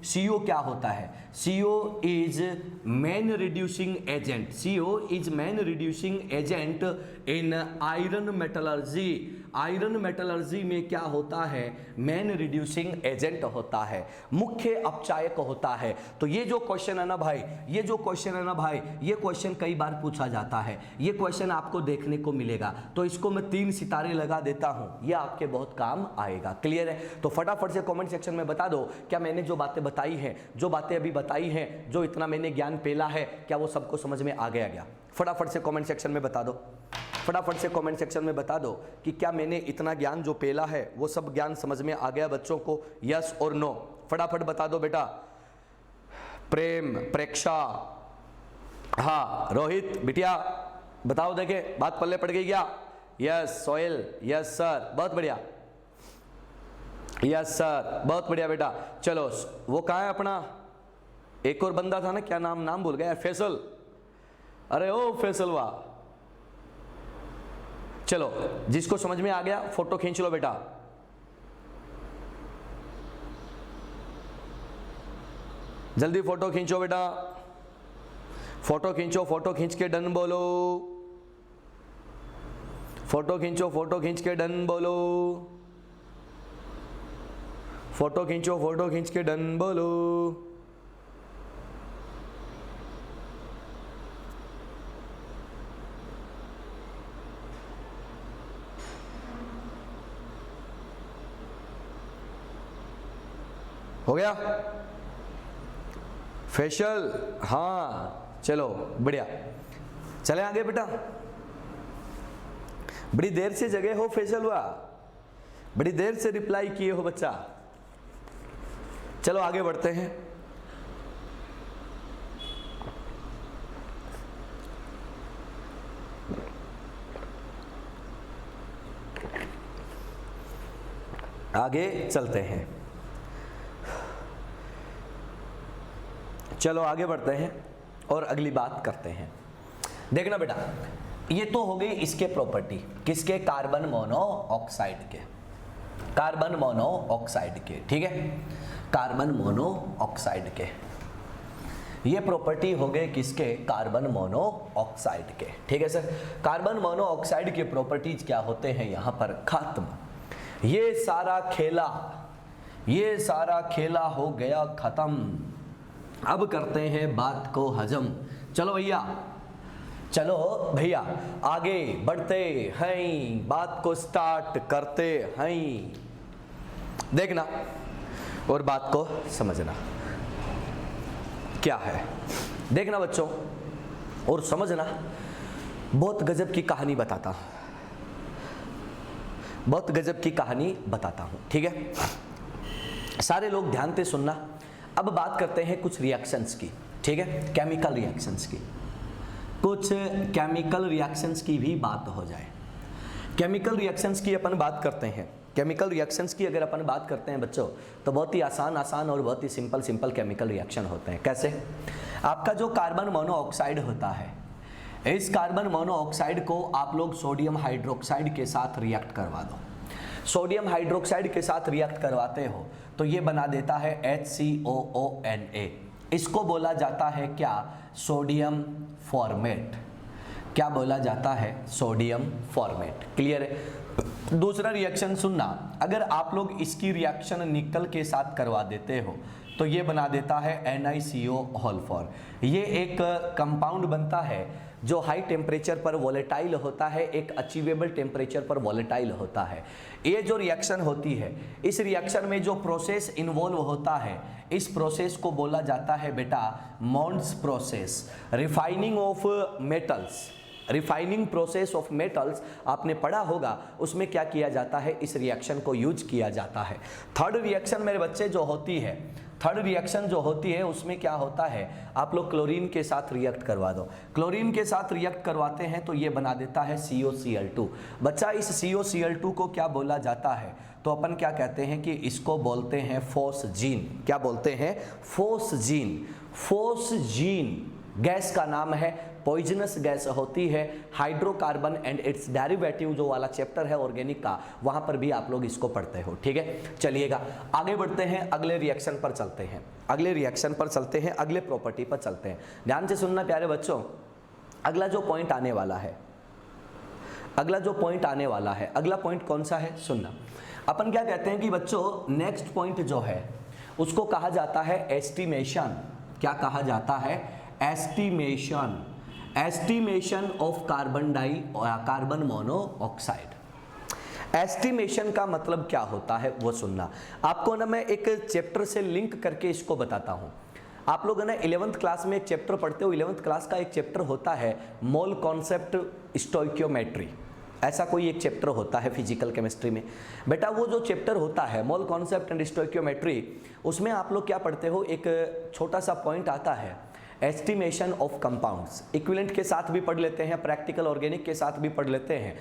CO क्या होता है? CO is main reducing agent. CO is main reducing agent in iron metallurgy. Iron metallurgy में क्या होता है? मेन रिड्यूसिंग एजेंट होता है, मुख्य अपचायक होता है। तो ये जो क्वेश्चन है ना भाई, ये जो क्वेश्चन है ना भाई, ये क्वेश्चन कई बार पूछा जाता है, ये क्वेश्चन आपको देखने को मिलेगा। तो इसको मैं 3 सितारे लगा देता हूं, ये आपके बहुत काम आएगा। क्लियर है? तो फटाफट से कमेंट सेक्शन में बता दो, क्या मैंने जो बातें बताई हैं, जो बातें अभी बताई हैं, जो इतना मैंने ज्ञान पेला है, क्या वो सबको समझ में आ गया? फटाफट से कमेंट सेक्शन में बता दो, फटाफट से कमेंट सेक्शन में बता दो कि क्या मैंने इतना ज्ञान जो पेला है वो सब ज्ञान समझ में आ गया बच्चों को? यस और नो, फटाफट बता दो बेटा। प्रेम, प्रेक्षा, हाँ रोहित बिटिया बताओ, देखे बात पल्ले पड़ गई क्या? यस सोहेल, यस सर, बहुत बढ़िया, यस सर, बहुत बढ़िया बेटा। चलो वो कहाँ है अपना एक और बंदा था ना, क्या नाम भूल गया, फैसल। अरे ओ फैसल, वाह। चलो जिसको समझ में आ गया फोटो खींच लो बेटा। जल्दी फोटो खींचो बेटा, फोटो खींचो, फोटो खींच के डन बोलो, फोटो खींचो, फोटो खींच के डन बोलो, फोटो खींचो, फोटो खींच के डन बोलो। हो गया फेशियल? हाँ चलो बढ़िया, चले आगे बेटा। बड़ी देर से जगह हो फेशियल हुआ, बड़ी देर से रिप्लाई किए हो बच्चा। चलो आगे बढ़ते हैं, आगे चलते हैं, चलो आगे बढ़ते हैं और अगली बात करते हैं। देखना बेटा, ये तो हो गई इसके प्रॉपर्टी, किसके? कार्बन मोनोऑक्साइड के, कार्बन मोनोऑक्साइड के, ठीक है, कार्बन मोनोऑक्साइड के। ये प्रॉपर्टी हो गए किसके? कार्बन मोनोऑक्साइड के, ठीक है सर। कार्बन मोनोऑक्साइड के प्रॉपर्टीज क्या होते हैं यहां पर? खत्म। ये सारा खेला हो गया खत्म। अब करते हैं बात को हजम। चलो भैया आगे बढ़ते हैं, बात को स्टार्ट करते हैं। देखना और बात को समझना क्या है, देखना बच्चों और समझना। बहुत गजब की कहानी बताता हूं, बहुत गजब की कहानी बताता हूं, ठीक है। सारे लोग ध्यान से सुनना। अब बात करते हैं कुछ रिएक्शंस की, ठीक है, केमिकल रिएक्शंस की। कुछ केमिकल रिएक्शंस की भी बात हो जाए। केमिकल रिएक्शंस की अपन बात करते हैं। केमिकल रिएक्शंस की अगर अपन बात करते हैं बच्चों, तो बहुत ही आसान और बहुत ही सिंपल केमिकल रिएक्शन होते हैं। कैसे? आपका जो कार्बन मोनोऑक्साइड होता है, इस कार्बन मोनोऑक्साइड को आप लोग सोडियम हाइड्रोक्साइड के साथ रिएक्ट करवा दो। सोडियम हाइड्रोक्साइड के साथ रिएक्ट करवाते हो तो ये बना देता है HCOONA। इसको बोला जाता है क्या? Sodium format. क्या बोला जाता है? Sodium format. क्लियर है? दूसरा रिएक्शन सुनना, अगर आप लोग इसकी रिएक्शन निकल के साथ करवा देते हो तो ये बना देता है NiCO4। ये एक कंपाउंड बनता है जो हाई टेम्परेचर पर वॉलेटाइल होता है, एक अचीवेबल टेम्परेचर पर वॉलेटाइल होता है। ये जो रिएक्शन होती है, इस रिएक्शन में जो प्रोसेस इन्वॉल्व होता है, इस प्रोसेस को बोला जाता है बेटा Mond's process. Refining of metals, refining process of metals आपने पढ़ा होगा, उसमें क्या किया जाता है? इस रिएक्शन को यूज किया जाता है। थर्ड रिएक्शन मेरे बच्चे जो होती है, थर्ड रिएक्शन जो होती है उसमें क्या होता है? आप लोग क्लोरीन के साथ रिएक्ट करवा दो। क्लोरीन के साथ रिएक्ट करवाते हैं तो ये बना देता है COCl2। बच्चा इस COCl2 को क्या बोला जाता है? तो अपन क्या कहते हैं कि इसको बोलते हैं फोस्जीन। क्या बोलते हैं? फोस्जीन। फोस्जीन गैस का नाम है, पॉइजनस गैस होती है। हाइड्रोकार्बन एंड इट्स डेरिवेटिव जो वाला चैप्टर है ऑर्गेनिक का, वहां पर भी आप लोग इसको पढ़ते हो, ठीक है। चलिएगा आगे बढ़ते हैं, अगले रिएक्शन पर चलते हैं, अगले रिएक्शन पर चलते हैं, अगले प्रॉपर्टी पर चलते हैं। ध्यान से सुनना प्यारे बच्चों, अगला जो पॉइंट आने वाला है, अगला जो पॉइंट आने वाला है, अगला पॉइंट कौन सा है? सुनना। अपन क्या कहते हैं कि बच्चों नेक्स्ट पॉइंट जो है उसको कहा जाता है एस्टिमेशन। क्या कहा जाता है? Estimation. Estimation of carbon monoxide. Estimation का मतलब क्या होता है वो सुनना। आपको ना मैं एक चैप्टर से लिंक करके इसको बताता हूं। आप लोग ना 11th क्लास में एक चैप्टर पढ़ते हो, 11th क्लास का एक चैप्टर होता है मोल कॉन्सेप्ट स्टोइकियोमेट्री, ऐसा कोई एक चैप्टर होता है फिजिकल केमिस्ट्री में। बेटा वो जो चैप्टर होता है मोल कॉन्सेप्ट एंड स्टोइकियोमेट्री, उसमें आप लोग क्या पढ़ते हो? एक छोटा सा पॉइंट आता है एस्टिमेशन ऑफ कंपाउंड्स। इक्विवेलेंट के साथ भी पढ़ लेते हैं, प्रैक्टिकल ऑर्गेनिक के साथ भी पढ़ लेते हैं,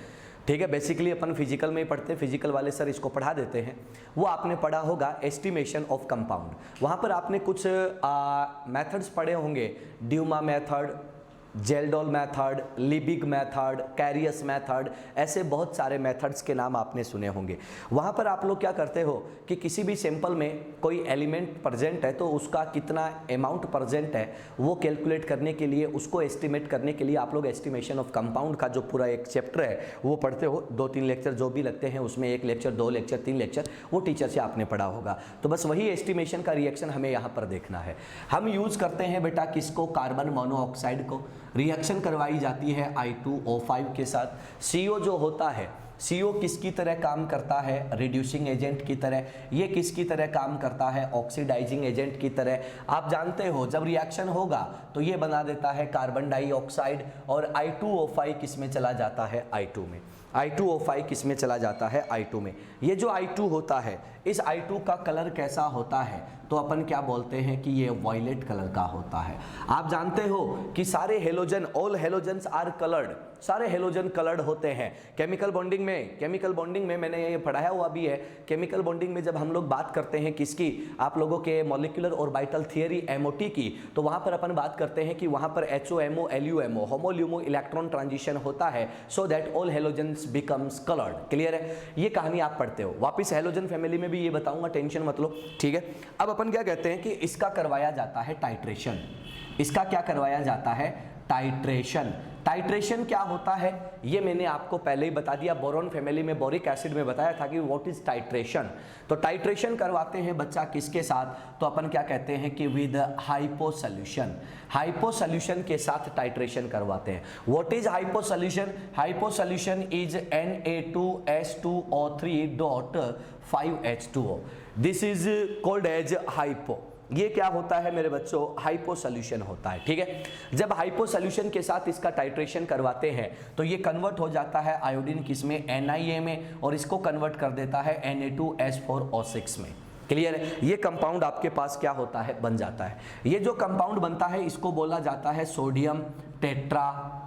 ठीक है। बेसिकली अपन फिजिकल में ही पढ़ते हैं, फिजिकल वाले सर इसको पढ़ा देते हैं। वो आपने पढ़ा होगा एस्टिमेशन ऑफ कंपाउंड। वहाँ पर आपने कुछ मेथड्स पढ़े होंगे, Dumas method, Kjeldahl method, Liebig method, Carius method, ऐसे बहुत सारे मेथड्स के नाम आपने सुने होंगे। वहाँ पर आप लोग क्या करते हो कि किसी भी सैंपल में कोई एलिमेंट प्रेजेंट है तो उसका कितना अमाउंट प्रेजेंट है वो कैलकुलेट करने के लिए, उसको एस्टिमेट करने के लिए आप लोग एस्टिमेशन ऑफ कंपाउंड का जो पूरा एक चैप्टर है वो पढ़ते हो। 2-3 लेक्चर जो भी लगते हैं उसमें 1 लेक्चर, 2 लेक्चर, 3 लेक्चर वो टीचर से आपने पढ़ा होगा। तो बस वही एस्टिमेशन का रिएक्शन हमें यहाँ पर देखना है। हम यूज़ करते हैं बेटा किसको? कार्बन मोनोऑक्साइड को। रिएक्शन करवाई जाती है I2O5 के साथ। CO जो होता है, CO किसकी तरह काम करता है? रिड्यूसिंग एजेंट की तरह। ये किसकी तरह काम करता है? ऑक्सीडाइजिंग एजेंट की तरह। आप जानते हो जब रिएक्शन होगा तो ये बना देता है कार्बन डाइऑक्साइड, और I2O5 किस में चला जाता है? I2 में। I2O5 किस में चला जाता है, I2 में। ये जो I2 होता है, इस I2 का कलर कैसा होता है, तो अपन क्या बोलते हैं कि ये वॉयलेट कलर का होता है। आप जानते हो कि सारे halogen, all halogens are coloured, सारे हेलोजन कलर्ड होते हैं। केमिकल बॉन्डिंग में मैंने ये पढ़ाया हुआ भी है। केमिकल बॉन्डिंग में जब हम लोग बात करते हैं किसकी, आप लोगों के मॉलिक्यूलर ऑर्बिटल थियरी MOT की, तो वहां पर अपन बात करते हैं कि वहां पर HOMO LUMO होमोल्यूमो इलेक्ट्रॉन ट्रांजिशन होता है, so that all halogens becomes coloured. Clear है, ये कहानी आप पढ़ते हो। वापिस हेलोजन फैमिली में भी ये बताऊंगा, टेंशन मत लो, ठीक है। अब अपन क्या कहते हैं कि इसका करवाया जाता है टाइट्रेशन। इसका क्या करवाया जाता है, टाइट्रेशन। टाइट्रेशन क्या होता है ये मैंने आपको पहले ही बता दिया, बोरॉन फैमिली में बोरिक एसिड में बताया था कि व्हाट इज टाइट्रेशन। तो टाइट्रेशन करवाते हैं बच्चा किसके साथ, तो अपन क्या कहते हैं कि with hypo solution. Hypo solution के साथ टाइट्रेशन करवाते हैं। What is hypo solution, hypo solution is Na2S2O3.5H2O, this is called as hypo. ये क्या होता है मेरे बच्चों, हाइपो सॉल्यूशन होता है, ठीक है। जब हाइपो सॉल्यूशन के साथ इसका टाइट्रेशन करवाते हैं तो ये कन्वर्ट हो जाता है आयोडीन किसमें, Na में, और इसको कन्वर्ट कर देता है Na2S4O6 में। क्लियर है, ये कंपाउंड आपके पास क्या होता है, बन जाता है। ये जो कंपाउंड बनता है इसको बोला जाता है सोडियम टेट्राथायोनेट।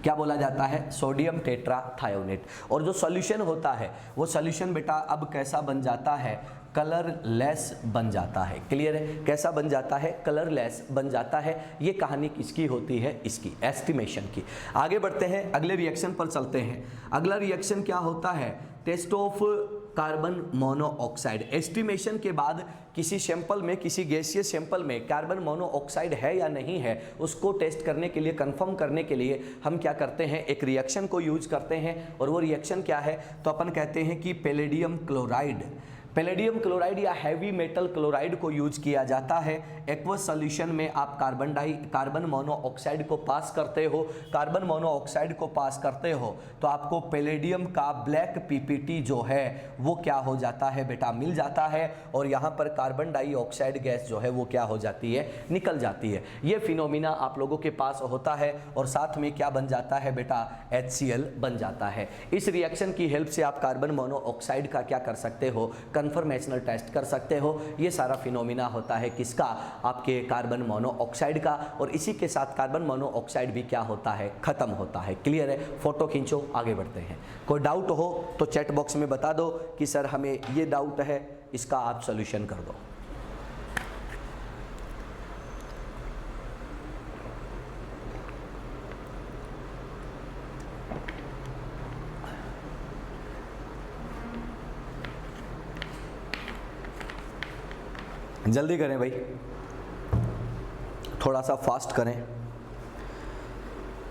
क्या बोला जाता है, सोडियम टेट्राथायोनेट। और जो सॉल्यूशन होता है वो सॉल्यूशन बेटा अब कैसा बन जाता है, कलरलेस बन जाता है। क्लियर है, कैसा बन जाता है, कलरलेस बन जाता है। ये कहानी किसकी होती है, इसकी, एस्टिमेशन की। आगे बढ़ते हैं, अगले रिएक्शन पर चलते हैं। अगला रिएक्शन क्या होता है, test of carbon monoxide. Estimation के बाद किसी सैंपल में, किसी गैसियस सैंपल में कार्बन मोनोऑक्साइड है या नहीं है, उसको टेस्ट करने के लिए, कंफर्म करने के लिए हम क्या करते हैं, एक रिएक्शन को यूज करते हैं। और वो रिएक्शन क्या है, तो अपन कहते हैं कि पैलेडियम क्लोराइड। पैलेडियम क्लोराइड या हैवी मेटल क्लोराइड को यूज किया जाता है। एक्वस सॉल्यूशन में आप कार्बन मोनोऑक्साइड को पास करते हो, कार्बन मोनोऑक्साइड को पास करते हो तो आपको पैलेडियम का ब्लैक पीपीटी जो है वो क्या हो जाता है बेटा, मिल जाता है। और यहाँ पर कार्बन डाइऑक्साइड गैस जो है वो क्या हो जाती है, निकल जाती है। ये फिनोमिना आप लोगों के पास होता है। और साथ में क्या बन जाता है बेटा, HCl बन जाता है। इस रिएक्शन की हेल्प से आप कार्बन मोनोऑक्साइड का क्या कर सकते हो, कन्फर्मेशनल टेस्ट कर सकते हो। ये सारा फिनोमिना होता है किसका, आपके कार्बन मोनोऑक्साइड का। और इसी के साथ कार्बन मोनोऑक्साइड भी क्या होता है, खत्म होता है। क्लियर है, फोटो खींचो, आगे बढ़ते हैं। कोई डाउट हो तो चैट बॉक्स में बता दो कि सर हमें ये डाउट है, इसका आप सॉल्यूशन कर दो। जल्दी करें भाई, थोड़ा सा फास्ट करें।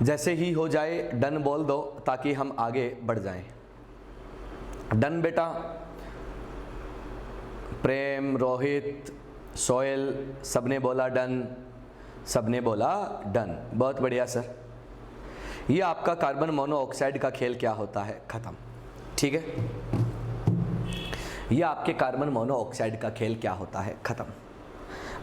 जैसे ही हो जाए डन बोल दो ताकि हम आगे बढ़ जाएं। डन बेटा, प्रेम, रोहित, सोहेल, सबने बोला डन, सबने बोला डन, बहुत बढ़िया सर। ये आपका कार्बन मोनोऑक्साइड का खेल क्या होता है, खत्म। ठीक है, ये आपके कार्बन मोनोऑक्साइड का खेल क्या होता है, खत्म।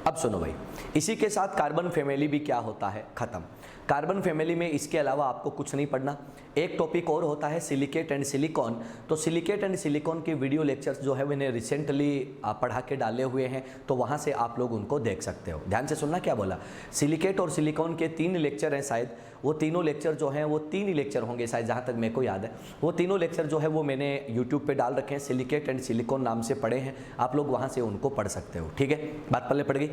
अब सुनो भाई, इसी के साथ कार्बन फैमिली भी क्या होता है, खत्म। कार्बन फैमिली में इसके अलावा आपको कुछ नहीं पढ़ना। एक टॉपिक और होता है सिलिकेट एंड सिलिकॉन। तो सिलिकेट एंड सिलिकॉन के वीडियो लेक्चर्स जो है मैंने रिसेंटली पढ़ा के डाले हुए हैं, तो वहाँ से आप लोग उनको देख सकते हो। ध्यान से सुनना क्या बोला, सिलिकेट और सिलिकॉन के 3 लेक्चर हैं शायद। वो तीनों लेक्चर जो हैं वो 3 ही लेक्चर होंगे शायद, जहाँ तक मेरे को याद है। वो तीनों लेक्चर जो है वो मैंने यूट्यूब पे डाल रखे हैं, सिलिकेट एंड सिलिकॉन नाम से पढ़े हैं। आप लोग वहाँ से उनको पढ़ सकते हो। ठीक है, बात पल्ले पड़ गई,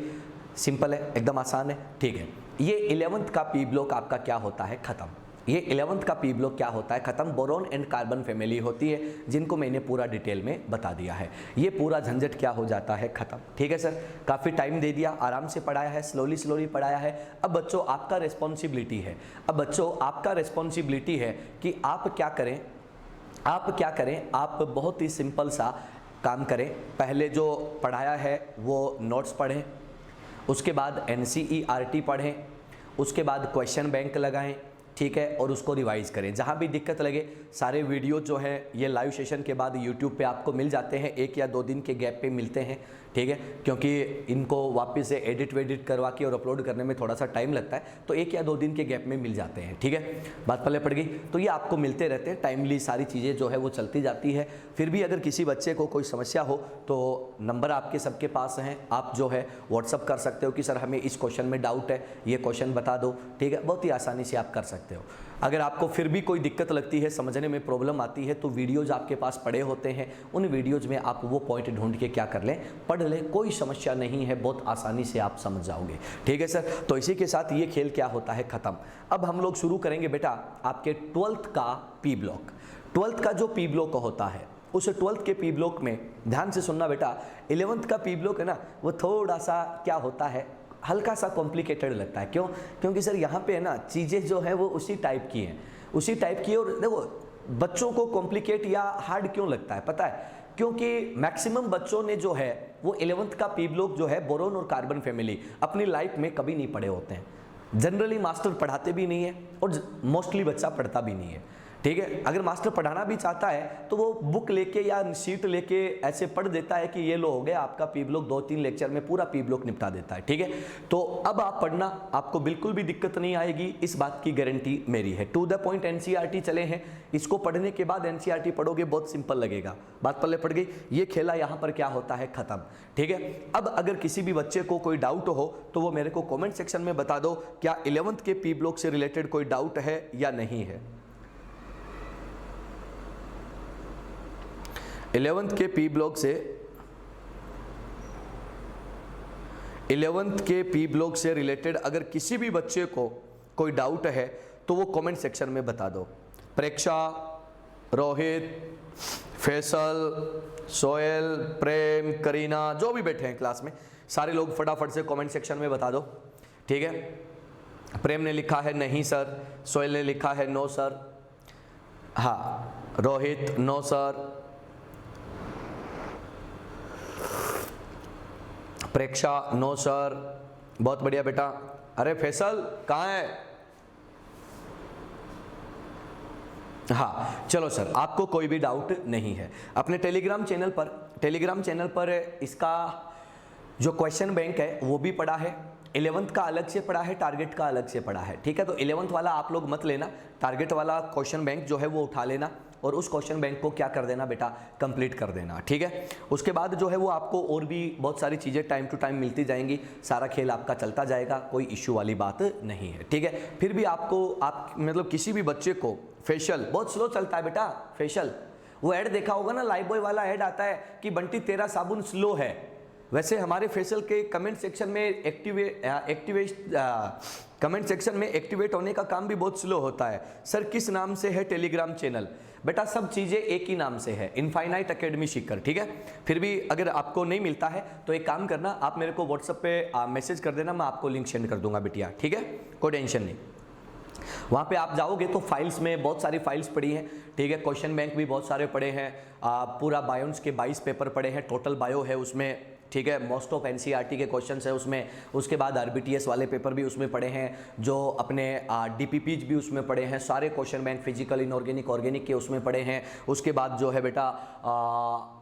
सिंपल है, एकदम आसान है। ठीक है, ये 11th का पी ब्लॉक आपका क्या होता है, खत्म। ये 11th का पी ब्लॉक क्या होता है, खत्म। बोरॉन एंड कार्बन फैमिली होती है, जिनको मैंने पूरा डिटेल में बता दिया है। ये पूरा झंझट क्या हो जाता है, खत्म। ठीक है सर, काफ़ी टाइम दे दिया, आराम से पढ़ाया है, स्लोली पढ़ाया है। अब बच्चों आपका रिस्पॉन्सिबिलिटी है, आपका रिस्पॉन्सिबिलिटी है कि आप क्या करें, आप बहुत ही सिंपल सा काम करें। पहले जो पढ़ाया है वो नोट्स पढ़ें, उसके बाद NCERT पढ़ें, उसके बाद क्वेश्चन बैंक लगाएं, ठीक है, और उसको रिवाइज करें। जहाँ भी दिक्कत लगे सारे वीडियो जो है ये लाइव सेशन के बाद यूट्यूब पे आपको मिल जाते हैं, 1 या 2 दिन के गैप पे मिलते हैं, ठीक है, क्योंकि इनको वापस से एडिट वेडिट करवा के और अपलोड करने में थोड़ा सा टाइम लगता है, तो 1 या 2 दिन के गैप में मिल जाते हैं, ठीक है, बात पल्ले पड़ गई। तो ये आपको मिलते रहते हैं टाइमली, सारी चीज़ें जो है वो चलती जाती है। फिर भी अगर किसी बच्चे को कोई समस्या हो तो नंबर आपके सबके पास हैं, आप जो है व्हाट्सअप कर सकते हो कि सर हमें इस क्वेश्चन में डाउट है, ये क्वेश्चन बता दो, ठीक है, बहुत ही आसानी से आप कर सकते हो। अगर आपको फिर भी कोई दिक्कत लगती है, समझने में प्रॉब्लम आती है, तो वीडियोज़ आपके पास पड़े होते हैं, उन वीडियोज़ में आप वो पॉइंट ढूंढ के क्या कर लें, पढ़ लें, कोई समस्या नहीं है, बहुत आसानी से आप समझ जाओगे, ठीक है सर। तो इसी के साथ ये खेल क्या होता है ख़त्म। अब हम लोग शुरू करेंगे बेटा आपके 12th का पी ब्लॉक। 12th का जो पी ब्लॉक होता है, उस 12th के पी ब्लॉक में ध्यान से सुनना बेटा, 11th का पी ब्लॉक है ना, वो थोड़ा सा क्या होता है, हल्का सा कॉम्प्लिकेटेड लगता है। क्यों? क्योंकि सर यहाँ पे है ना चीज़ें जो है वो उसी टाइप की हैं, उसी टाइप की। और देखो बच्चों को कॉम्प्लिकेट या हार्ड क्यों लगता है पता है? क्योंकि मैक्सिमम बच्चों ने जो है वो 11th का पी ब्लॉक जो है बोरोन और कार्बन फैमिली अपनी लाइफ में कभी नहीं पढ़े होते हैं। जनरली मास्टर पढ़ाते भी नहीं है और मोस्टली बच्चा पढ़ता भी नहीं है, ठीक है। अगर मास्टर पढ़ाना भी चाहता है तो वो बुक लेके या शीट लेके ऐसे पढ़ देता है कि ये लो हो गया आपका पी ब्लॉक, 2-3 लेक्चर में पूरा पी ब्लॉक निपटा देता है, ठीक है। तो अब आप पढ़ना, आपको बिल्कुल भी दिक्कत नहीं आएगी, इस बात की गारंटी मेरी है। टू द पॉइंट एनसीईआरटी चले हैं, इसको पढ़ने के बाद एनसीईआरटी पढ़ोगे बहुत सिंपल लगेगा, बात पल्ले पड़ गई। ये खेला यहाँ पर क्या होता है, खत्म, ठीक है। अब अगर किसी भी बच्चे को कोई डाउट हो तो वो मेरे को कॉमेंट सेक्शन में बता दो, क्या 11th के पी ब्लॉक से रिलेटेड कोई डाउट है या नहीं है। 11th के पी ब्लॉक से 11th के पी ब्लॉक से रिलेटेड अगर किसी भी बच्चे को कोई डाउट है तो वो कमेंट सेक्शन में बता दो। प्रेक्षा, रोहित, फैसल, सोहेल, प्रेम, करीना, जो भी बैठे हैं क्लास में सारे लोग फटाफट से कमेंट सेक्शन में बता दो, ठीक है। प्रेम ने लिखा है नहीं सर, सोहेल ने लिखा है नो सर, हाँ, रोहित नो सर, प्रेक्षा नो सर, बहुत बढ़िया बेटा। अरे फैसल कहाँ है? हाँ चलो सर, आपको कोई भी डाउट नहीं है। अपने टेलीग्राम चैनल पर इसका जो क्वेश्चन बैंक है वो भी पड़ा है, 11th का अलग से पड़ा है, टारगेट का अलग से पड़ा है, ठीक है। तो 11th वाला आप लोग मत लेना, टारगेट वाला क्वेश्चन बैंक जो है वो उठा लेना और उस क्वेश्चन बैंक को क्या कर देना बेटा, कंप्लीट कर देना, ठीक है। उसके बाद जो है वो आपको और भी बहुत सारी चीज़ें टाइम टू टाइम मिलती जाएंगी, सारा खेल आपका चलता जाएगा, कोई इश्यू वाली बात नहीं है, ठीक है। फिर भी आपको आप मतलब किसी भी बच्चे को, फेशियल बहुत स्लो चलता है बेटा, फेशियल वो ऐड देखा होगा ना, लाइफ बॉय वाला ऐड आता है कि बंटी तेरा साबुन स्लो है, वैसे हमारे फेशियल के कमेंट सेक्शन में कमेंट सेक्शन में एक्टिवेट होने का काम भी बहुत स्लो होता है। सर किस नाम से है टेलीग्राम चैनल? बेटा सब चीज़ें एक ही नाम से है, इनफाइनाइट एकेडमी सीकर, ठीक है। फिर भी अगर आपको नहीं मिलता है तो एक काम करना, आप मेरे को व्हाट्सएप पे मैसेज कर देना, मैं आपको लिंक सेंड कर दूंगा बिटिया, ठीक है, कोई टेंशन नहीं। वहाँ पे आप जाओगे तो फाइल्स में बहुत सारी फाइल्स पड़ी हैं, ठीक है। क्वेश्चन बैंक भी बहुत सारे पड़े हैं, पूरा बायोन्स के 22 पेपर पड़े हैं, टोटल बायो है उसमें, ठीक है। मोस्ट ऑफ एनसीईआरटी के क्वेश्चंस है उसमें, उसके बाद आरबीटीएस वाले पेपर भी उसमें पड़े हैं, जो अपने डीपीपीज भी उसमें पड़े हैं, सारे question bank physical, inorganic, organic के उसमें पड़े हैं। उसके बाद जो है बेटा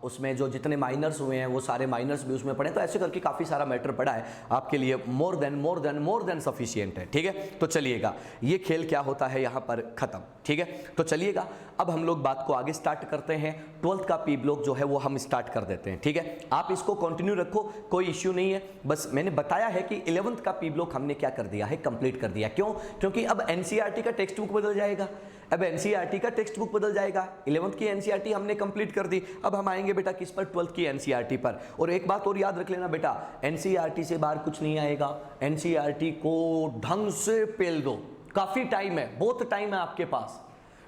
उसमें जो जितने माइनर्स हुए हैं वो सारे माइनर्स भी उसमें पड़े हैं। तो ऐसे करके काफ़ी सारा मैटर पड़ा है आपके लिए, मोर देन सफिशियंट है, ठीक है। तो चलिएगा, ये खेल क्या होता है यहाँ पर खत्म, ठीक है। तो चलिएगा अब हम लोग बात को आगे स्टार्ट करते हैं। 12th का पी ब्लॉक जो है वो हम स्टार्ट कर देते हैं, ठीक है। आप इसको कंटिन्यू रखो, कोई इश्यू नहीं है, बस मैंने बताया है कि 11th का पी ब्लॉक हमने क्या कर दिया है, कंप्लीट कर दिया। क्यों? क्योंकि अब एनसीईआरटी का टेक्स्ट बुक बदल जाएगा, अब एनसीईआरटी का टेक्स्ट बुक बदल जाएगा। 11th की एनसीईआरटी हमने कंप्लीट कर दी, अब हम आएंगे बेटा किस पर, 12th की एनसीईआरटी पर। और एक बात और याद रख लेना बेटा, एनसीईआरटी से बाहर कुछ नहीं आएगा, एनसीईआरटी को ढंग से पेल दो, काफी टाइम है, बहुत टाइम है आपके पास,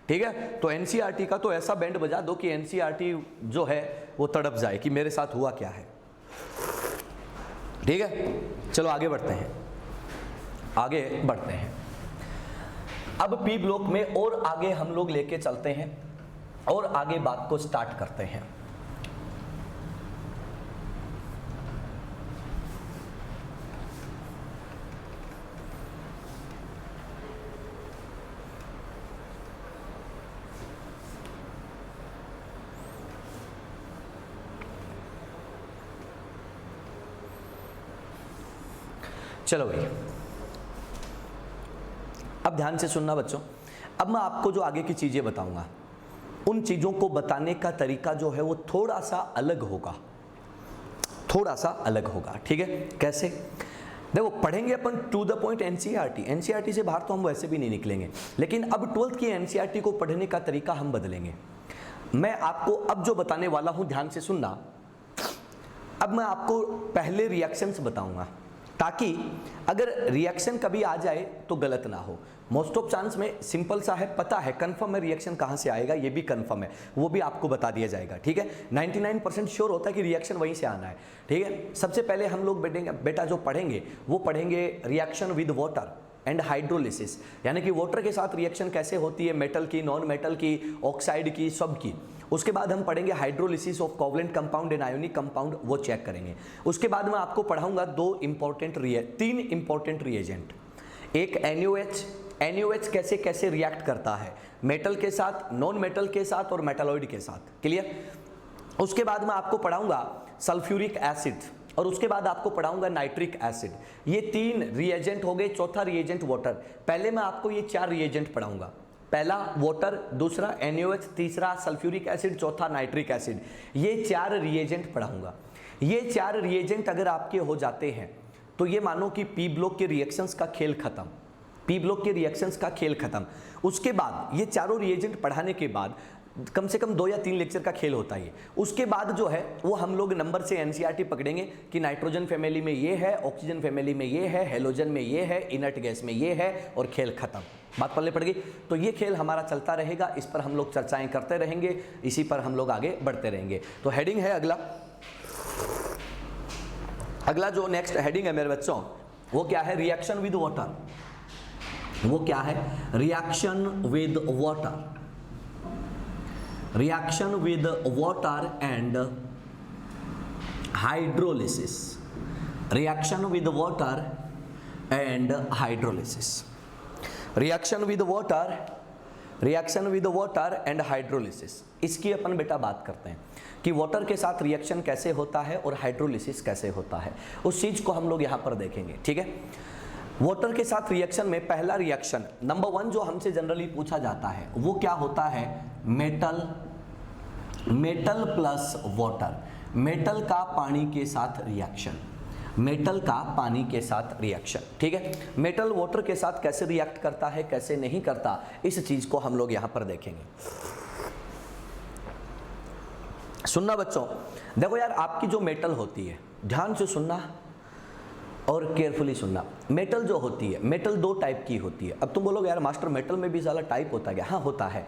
ठीक है। तो एनसीईआरटी का तो ऐसा बैंड बजा दो कि एनसीईआरटी जो है वो तड़प जाए कि मेरे साथ हुआ क्या है, ठीक है। चलो आगे बढ़ते हैं, अब पी ब्लॉक में और आगे हम लोग लेके चलते हैं और आगे बात को स्टार्ट करते हैं। चलो भाई, अब ध्यान से सुनना बच्चों। अब मैं आपको जो आगे की चीजें बताऊंगा, उन चीजों को बताने का तरीका जो है वो थोड़ा सा अलग होगा, थोड़ा सा अलग होगा, ठीक है? कैसे? देखो, पढ़ेंगे अपन to the point NCERT, NCERT से बाहर तो हम वैसे भी नहीं निकलेंगे, लेकिन अब 12th की एनसीईआरटी को पढ़ने का तरीका हम बदलेंगे। मैं आपको अब जो बताने वाला हूं, ध्यान से सुनना। अब मैं आपको पहले रिएक्शंस बताऊंगा, ताकि अगर रिएक्शन कभी आ जाए तो गलत ना हो। मोस्ट ऑफ चांस में सिंपल सा है, पता है कंफर्म है रिएक्शन कहां से आएगा, ये भी कंफर्म है, वो भी आपको बता दिया जाएगा, ठीक है? 99% श्योर होता है कि रिएक्शन वहीं से आना है, ठीक है? सबसे पहले हम लोग बेटा जो पढ़ेंगे वो पढ़ेंगे reaction with water and hydrolysis, यानी कि वाटर के साथ रिएक्शन कैसे होती है, मेटल की, नॉन मेटल की, ऑक्साइड की, सब की। उसके बाद हम पढ़ेंगे hydrolysis of covalent compound and ionic compound, वो चेक करेंगे। उसके बाद मैं आपको पढ़ाऊंगा तीन इंपॉर्टेंट रिएजेंट। एक NaOH, NaOH कैसे कैसे रिएक्ट करता है मेटल के साथ, नॉन मेटल के साथ और मेटालॉइड के साथ, क्लियर? उसके बाद मैं आपको पढ़ाऊंगा सल्फ्यूरिक एसिड, और उसके बाद आपको पढ़ाऊंगा नाइट्रिक एसिड। ये 3 रिएजेंट हो गए। चौथा रिएजेंट वाटर। पहले मैं आपको ये 4 रिएजेंट पढ़ाऊंगा, पहला वाटर, दूसरा NaOH, तीसरा सल्फ्यूरिक एसिड, चौथा नाइट्रिक एसिड। ये 4 रिएजेंट पढ़ाऊंगा। ये 4 रिएजेंट अगर आपके हो जाते हैं तो ये मानो कि पी ब्लॉक के रिएक्शंस का खेल खत्म, पी ब्लॉक के रिएक्शंस का खेल खत्म। उसके बाद ये चारों रिएजेंट पढ़ाने के बाद कम से कम 2 या 3 लेक्चर का खेल होता है। उसके बाद जो है वो हम लोग नंबर से एनसीईआरटी पकड़ेंगे कि नाइट्रोजन फैमिली में ये है, ऑक्सीजन फैमिली में ये है, हेलोजन में ये है, इनर्ट गैस में ये है, और खेल खत्म। बात पल्ले पड़ गई? तो ये खेल हमारा चलता रहेगा, इस पर हम लोग चर्चाएं करते रहेंगे, इसी पर हम लोग आगे बढ़ते रहेंगे। तो हेडिंग है अगला जो नेक्स्ट हेडिंग है मेरे बच्चों, वो क्या है? Reaction with water. वो क्या है? Reaction with water, reaction with water and hydrolysis, reaction with water and hydrolysis, reaction with water, reaction with water and hydrolysis. इसकी अपन बेटा बात करते हैं कि वाटर के साथ रिएक्शन कैसे होता है और हाइड्रोलिसिस कैसे होता है, उस चीज को हम लोग यहां पर देखेंगे, ठीक है? वाटर के साथ रिएक्शन में पहला रिएक्शन नंबर 1 जो हमसे जनरली पूछा जाता है वो क्या होता है? Metal, metal plus water, metal का पानी के साथ रिएक्शन, मेटल का पानी के साथ रिएक्शन, ठीक है? मेटल वाटर के साथ कैसे रिएक्ट करता है, कैसे नहीं करता, इस चीज को हम लोग यहां पर देखेंगे। सुनना बच्चों, देखो यार, आपकी जो मेटल होती है, ध्यान से सुनना और केयरफुली सुनना। मेटल जो होती है, मेटल 2 टाइप की होती है। अब तुम बोलोगे यार मास्टर मेटल में भी सारा टाइप होता है? हाँ होता है।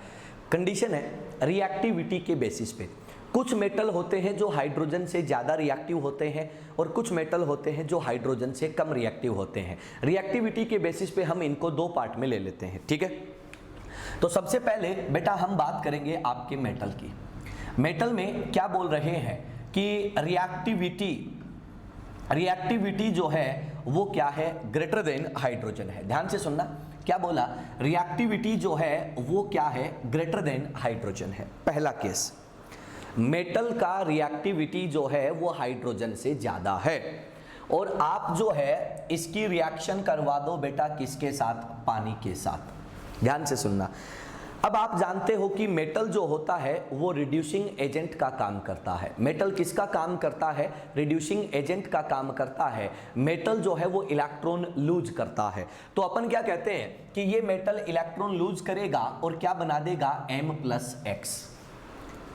कंडीशन है रिएक्टिविटी के बेसिस पे। कुछ मेटल होते हैं जो हाइड्रोजन से ज़्यादा रिएक्टिव होते हैं और कुछ मेटल होते हैं जो हाइड्रोजन से कम रिएक्टिव होते हैं। रिएक्टिविटी के बेसिस पे हम इनको 2 पार्ट में ले लेते हैं, ठीक है? तो सबसे पहले बेटा हम बात करेंगे आपके मेटल की। मेटल में क्या बोल रहे हैं कि रिएक्टिविटी जो है वो क्या है? ग्रेटर देन हाइड्रोजन है। ध्यान से सुनना, क्या बोला? रिएक्टिविटी जो है वो क्या है? ग्रेटर देन हाइड्रोजन है। पहला केस, मेटल का रिएक्टिविटी जो है वो हाइड्रोजन से ज्यादा है, और आप जो है इसकी रिएक्शन करवा दो बेटा किसके साथ? पानी के साथ। ध्यान से सुनना। अब आप जानते हो कि मेटल जो होता है वो रिड्यूसिंग एजेंट का काम करता है। मेटल किसका काम करता है? रिड्यूसिंग एजेंट का काम करता है। मेटल जो है वो इलेक्ट्रॉन लूज करता है। तो अपन क्या कहते हैं कि ये मेटल इलेक्ट्रॉन लूज करेगा और क्या बना देगा? M+X,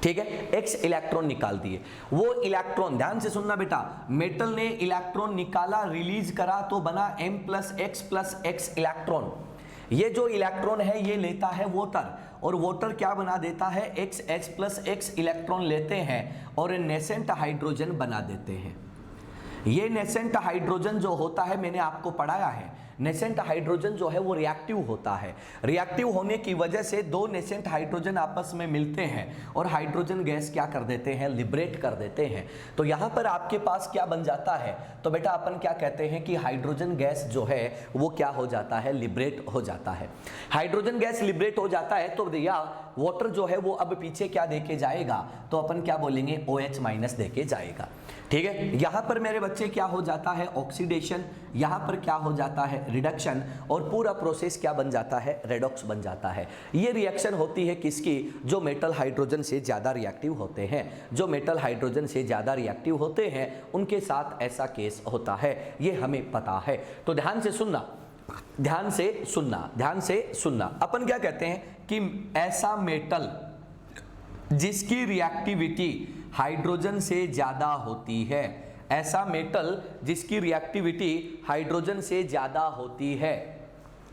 ठीक है? X इलेक्ट्रॉन निकाल दिए। वो इलेक्ट्रॉन, ध्यान से सुनना बेटा, मेटल ने इलेक्ट्रॉन निकाला, रिलीज करा, तो बना M+X इलेक्ट्रॉन। ये जो इलेक्ट्रॉन है ये लेता है वाटर, और वाटर क्या बना देता है? H+X इलेक्ट्रॉन लेते हैं और नेसेंट हाइड्रोजन बना देते हैं। ये नेसेंट हाइड्रोजन जो होता है, मैंने आपको पढ़ाया है, नेसेंट हाइड्रोजन जो है वो रिएक्टिव होता है। रिएक्टिव होने की वजह से 2 नेसेंट हाइड्रोजन आपस में मिलते हैं और हाइड्रोजन गैस क्या कर देते हैं? लिबरेट कर देते हैं। तो यहाँ पर आपके पास क्या बन जाता है? तो बेटा अपन क्या कहते हैं कि हाइड्रोजन गैस जो है वो क्या हो जाता है? लिबरेट हो जाता है। हाइड्रोजन गैस लिबरेट हो जाता है तो भैया वाटर जो है वो अब पीछे क्या देके जाएगा? तो अपन क्या बोलेंगे? OH- देके जाएगा। ठीक है। यहां पर मेरे बच्चे क्या हो जाता है, ऑक्सीडेशन, यहां पर क्या हो जाता है, रिडक्शन, और पूरा प्रोसेस क्या बन जाता है, रेडॉक्स बन जाता है। ये रिएक्शन होती है किसकी, जो मेटल हाइड्रोजन से ज्यादा रिएक्टिव होते हैं, जो मेटल हाइड्रोजन से ज्यादा रिएक्टिव होते हैं उनके साथ ऐसा केस होता है, ये हमें पता है। तो ध्यान से सुनना, ध्यान से सुनना, ध्यान से सुनना। अपन क्या कहते हैं कि ऐसा मेटल जिसकी रिएक्टिविटी हाइड्रोजन से ज्यादा होती है, ऐसा मेटल जिसकी रिएक्टिविटी हाइड्रोजन से ज्यादा होती है,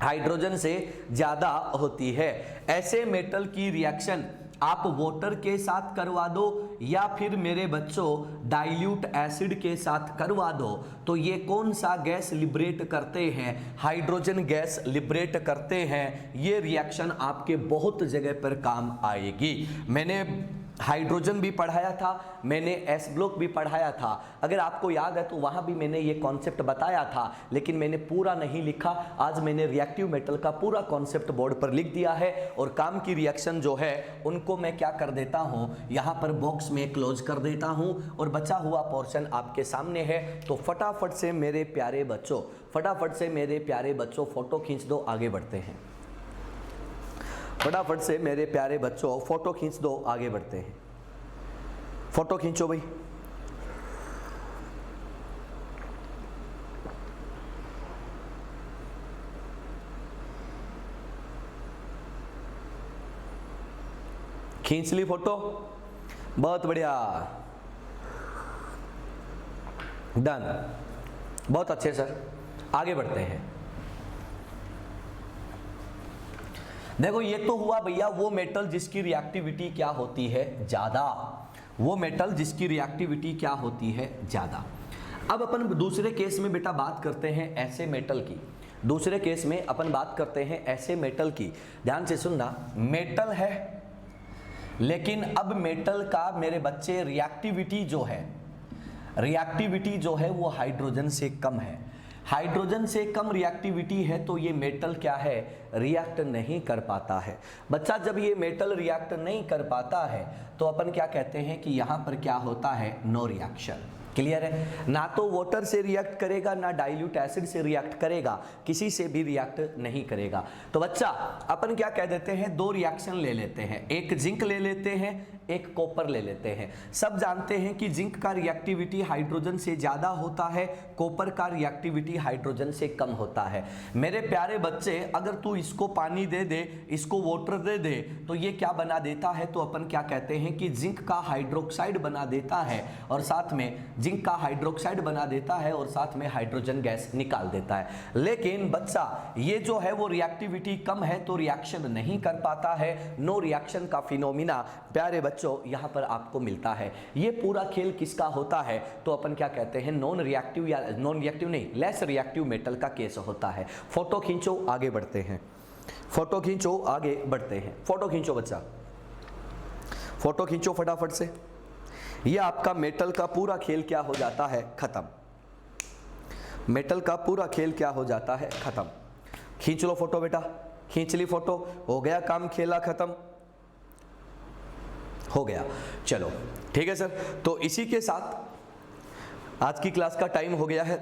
हाइड्रोजन से ज्यादा होती है, ऐसे मेटल की रिएक्शन आप वाटर के साथ करवा दो या फिर मेरे बच्चों डाइल्यूट एसिड के साथ करवा दो, तो ये कौन सा गैस लिबरेट करते हैं, हाइड्रोजन गैस लिबरेट करते हैं। ये रिएक्शन आपके बहुत जगह पर काम आएगी। मैंने हाइड्रोजन भी पढ़ाया था, मैंने एस ब्लॉक भी पढ़ाया था, अगर आपको याद है तो वहां भी मैंने ये कॉन्सेप्ट बताया था, लेकिन मैंने पूरा नहीं लिखा। आज मैंने रिएक्टिव मेटल का पूरा कॉन्सेप्ट बोर्ड पर लिख दिया है, और काम की रिएक्शन जो है उनको मैं क्या कर देता हूं, यहां पर बॉक्स में क्लोज कर देता हूं, और बचा हुआ पोर्शन आपके सामने है। तो फटाफट से मेरे प्यारे बच्चों, फटाफट से मेरे प्यारे बच्चों फोटो खींच दो, आगे बढ़ते हैं। फटाफट से मेरे प्यारे बच्चों फोटो खींच दो, आगे बढ़ते हैं। फोटो खींचो भाई। खींच ली फोटो, बहुत बढ़िया, डन, बहुत अच्छे सर, आगे बढ़ते हैं। देखो ये तो हुआ भैया वो मेटल जिसकी रिएक्टिविटी क्या होती है, ज्यादा, वो मेटल जिसकी रिएक्टिविटी क्या होती है, ज्यादा। अब अपन दूसरे केस में बेटा बात करते हैं ऐसे मेटल की, दूसरे केस में अपन बात करते हैं ऐसे मेटल की। ध्यान से सुनना, मेटल है लेकिन अब मेटल का मेरे बच्चे रिएक्टिविटी जो है, रिएक्टिविटी जो है वो हाइड्रोजन से कम है। हाइड्रोजन से कम रिएक्टिविटी है तो ये मेटल क्या है, रिएक्ट नहीं कर पाता है। बच्चा जब ये मेटल रिएक्ट नहीं कर पाता है तो अपन क्या कहते हैं कि यहां पर क्या होता है, नो रिएक्शन। क्लियर है, ना तो वाटर से रिएक्ट करेगा ना डाइल्यूट एसिड से रिएक्ट करेगा, किसी से भी रिएक्ट नहीं करेगा। तो बच्चा अपन क्या कह देते हैं, दो रिएक्शन ले लेते हैं, एक जिंक ले लेते हैं, एक कॉपर ले लेते हैं। सब जानते हैं कि जिंक का रिएक्टिविटी हाइड्रोजन से ज्यादा होता है, कॉपर का रिएक्टिविटी हाइड्रोजन से कम होता है। मेरे प्यारे बच्चे अगर तू इसको पानी दे दे, इसको वाटर दे दे, तो ये क्या बना देता है, तो अपन क्या कहते हैं कि जिंक का हाइड्रोक्साइड बना देता है, और साथ में जिंक का हाइड्रोक्साइड बना देता है और साथ में हाइड्रोजन गैस निकाल देता है। लेकिन बच्चा ये जो है वो रिएक्टिविटी कम है तो रिएक्शन नहीं कर पाता है, नो रिएक्शन का फिनोमिना प्यारे बच्चों यहां पर आपको मिलता है। ये पूरा खेल किसका होता है, तो अपन क्या कहते हैं, नॉन रिएक्टिव, या नॉन रिएक्टिव नहीं, लेस रिएक्टिव मेटल का केस होता है। फोटो खींचो, आगे बढ़ते हैं। फोटो खींचो, आगे बढ़ते हैं। फोटो खींचो बच्चा, फोटो खींचो फटाफट से। ये आपका मेटल का पूरा खेल क्या हो जाता है, खत्म। मेटल का पूरा खेल क्या हो जाता है, खत्म। खींच लो फोटो बेटा, खींच ली फोटो, हो गया काम, खेला खत्म, हो गया। चलो ठीक है सर, तो इसी के साथ आज की क्लास का टाइम हो गया है।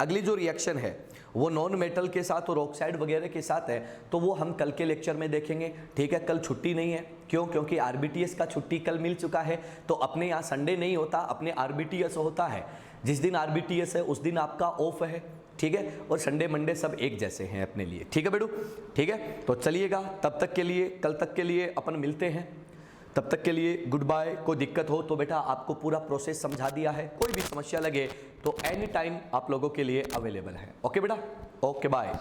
अगली जो रिएक्शन है वो नॉन मेटल के साथ और ऑक्साइड वगैरह के साथ है, तो वो हम कल के लेक्चर में देखेंगे। ठीक है, कल छुट्टी नहीं है, क्यों, क्योंकि आरबीटीएस का छुट्टी कल मिल चुका है। तो अपने यहाँ संडे नहीं होता, अपने आरबीटीएस होता है। जिस दिन आरबीटीएस है उस दिन आपका ऑफ है, ठीक है, और संडे मंडे सब एक जैसे हैं अपने लिए। ठीक है बेटू, ठीक है, तो चलिएगा, तब तक के लिए, कल तक के लिए अपन मिलते हैं। तब तक के लिए गुड बाय। कोई दिक्कत हो तो बेटा आपको पूरा प्रोसेस समझा दिया है, कोई भी समस्या लगे तो एनी टाइम आप लोगों के लिए अवेलेबल है। ओके बेटा, ओके बाय।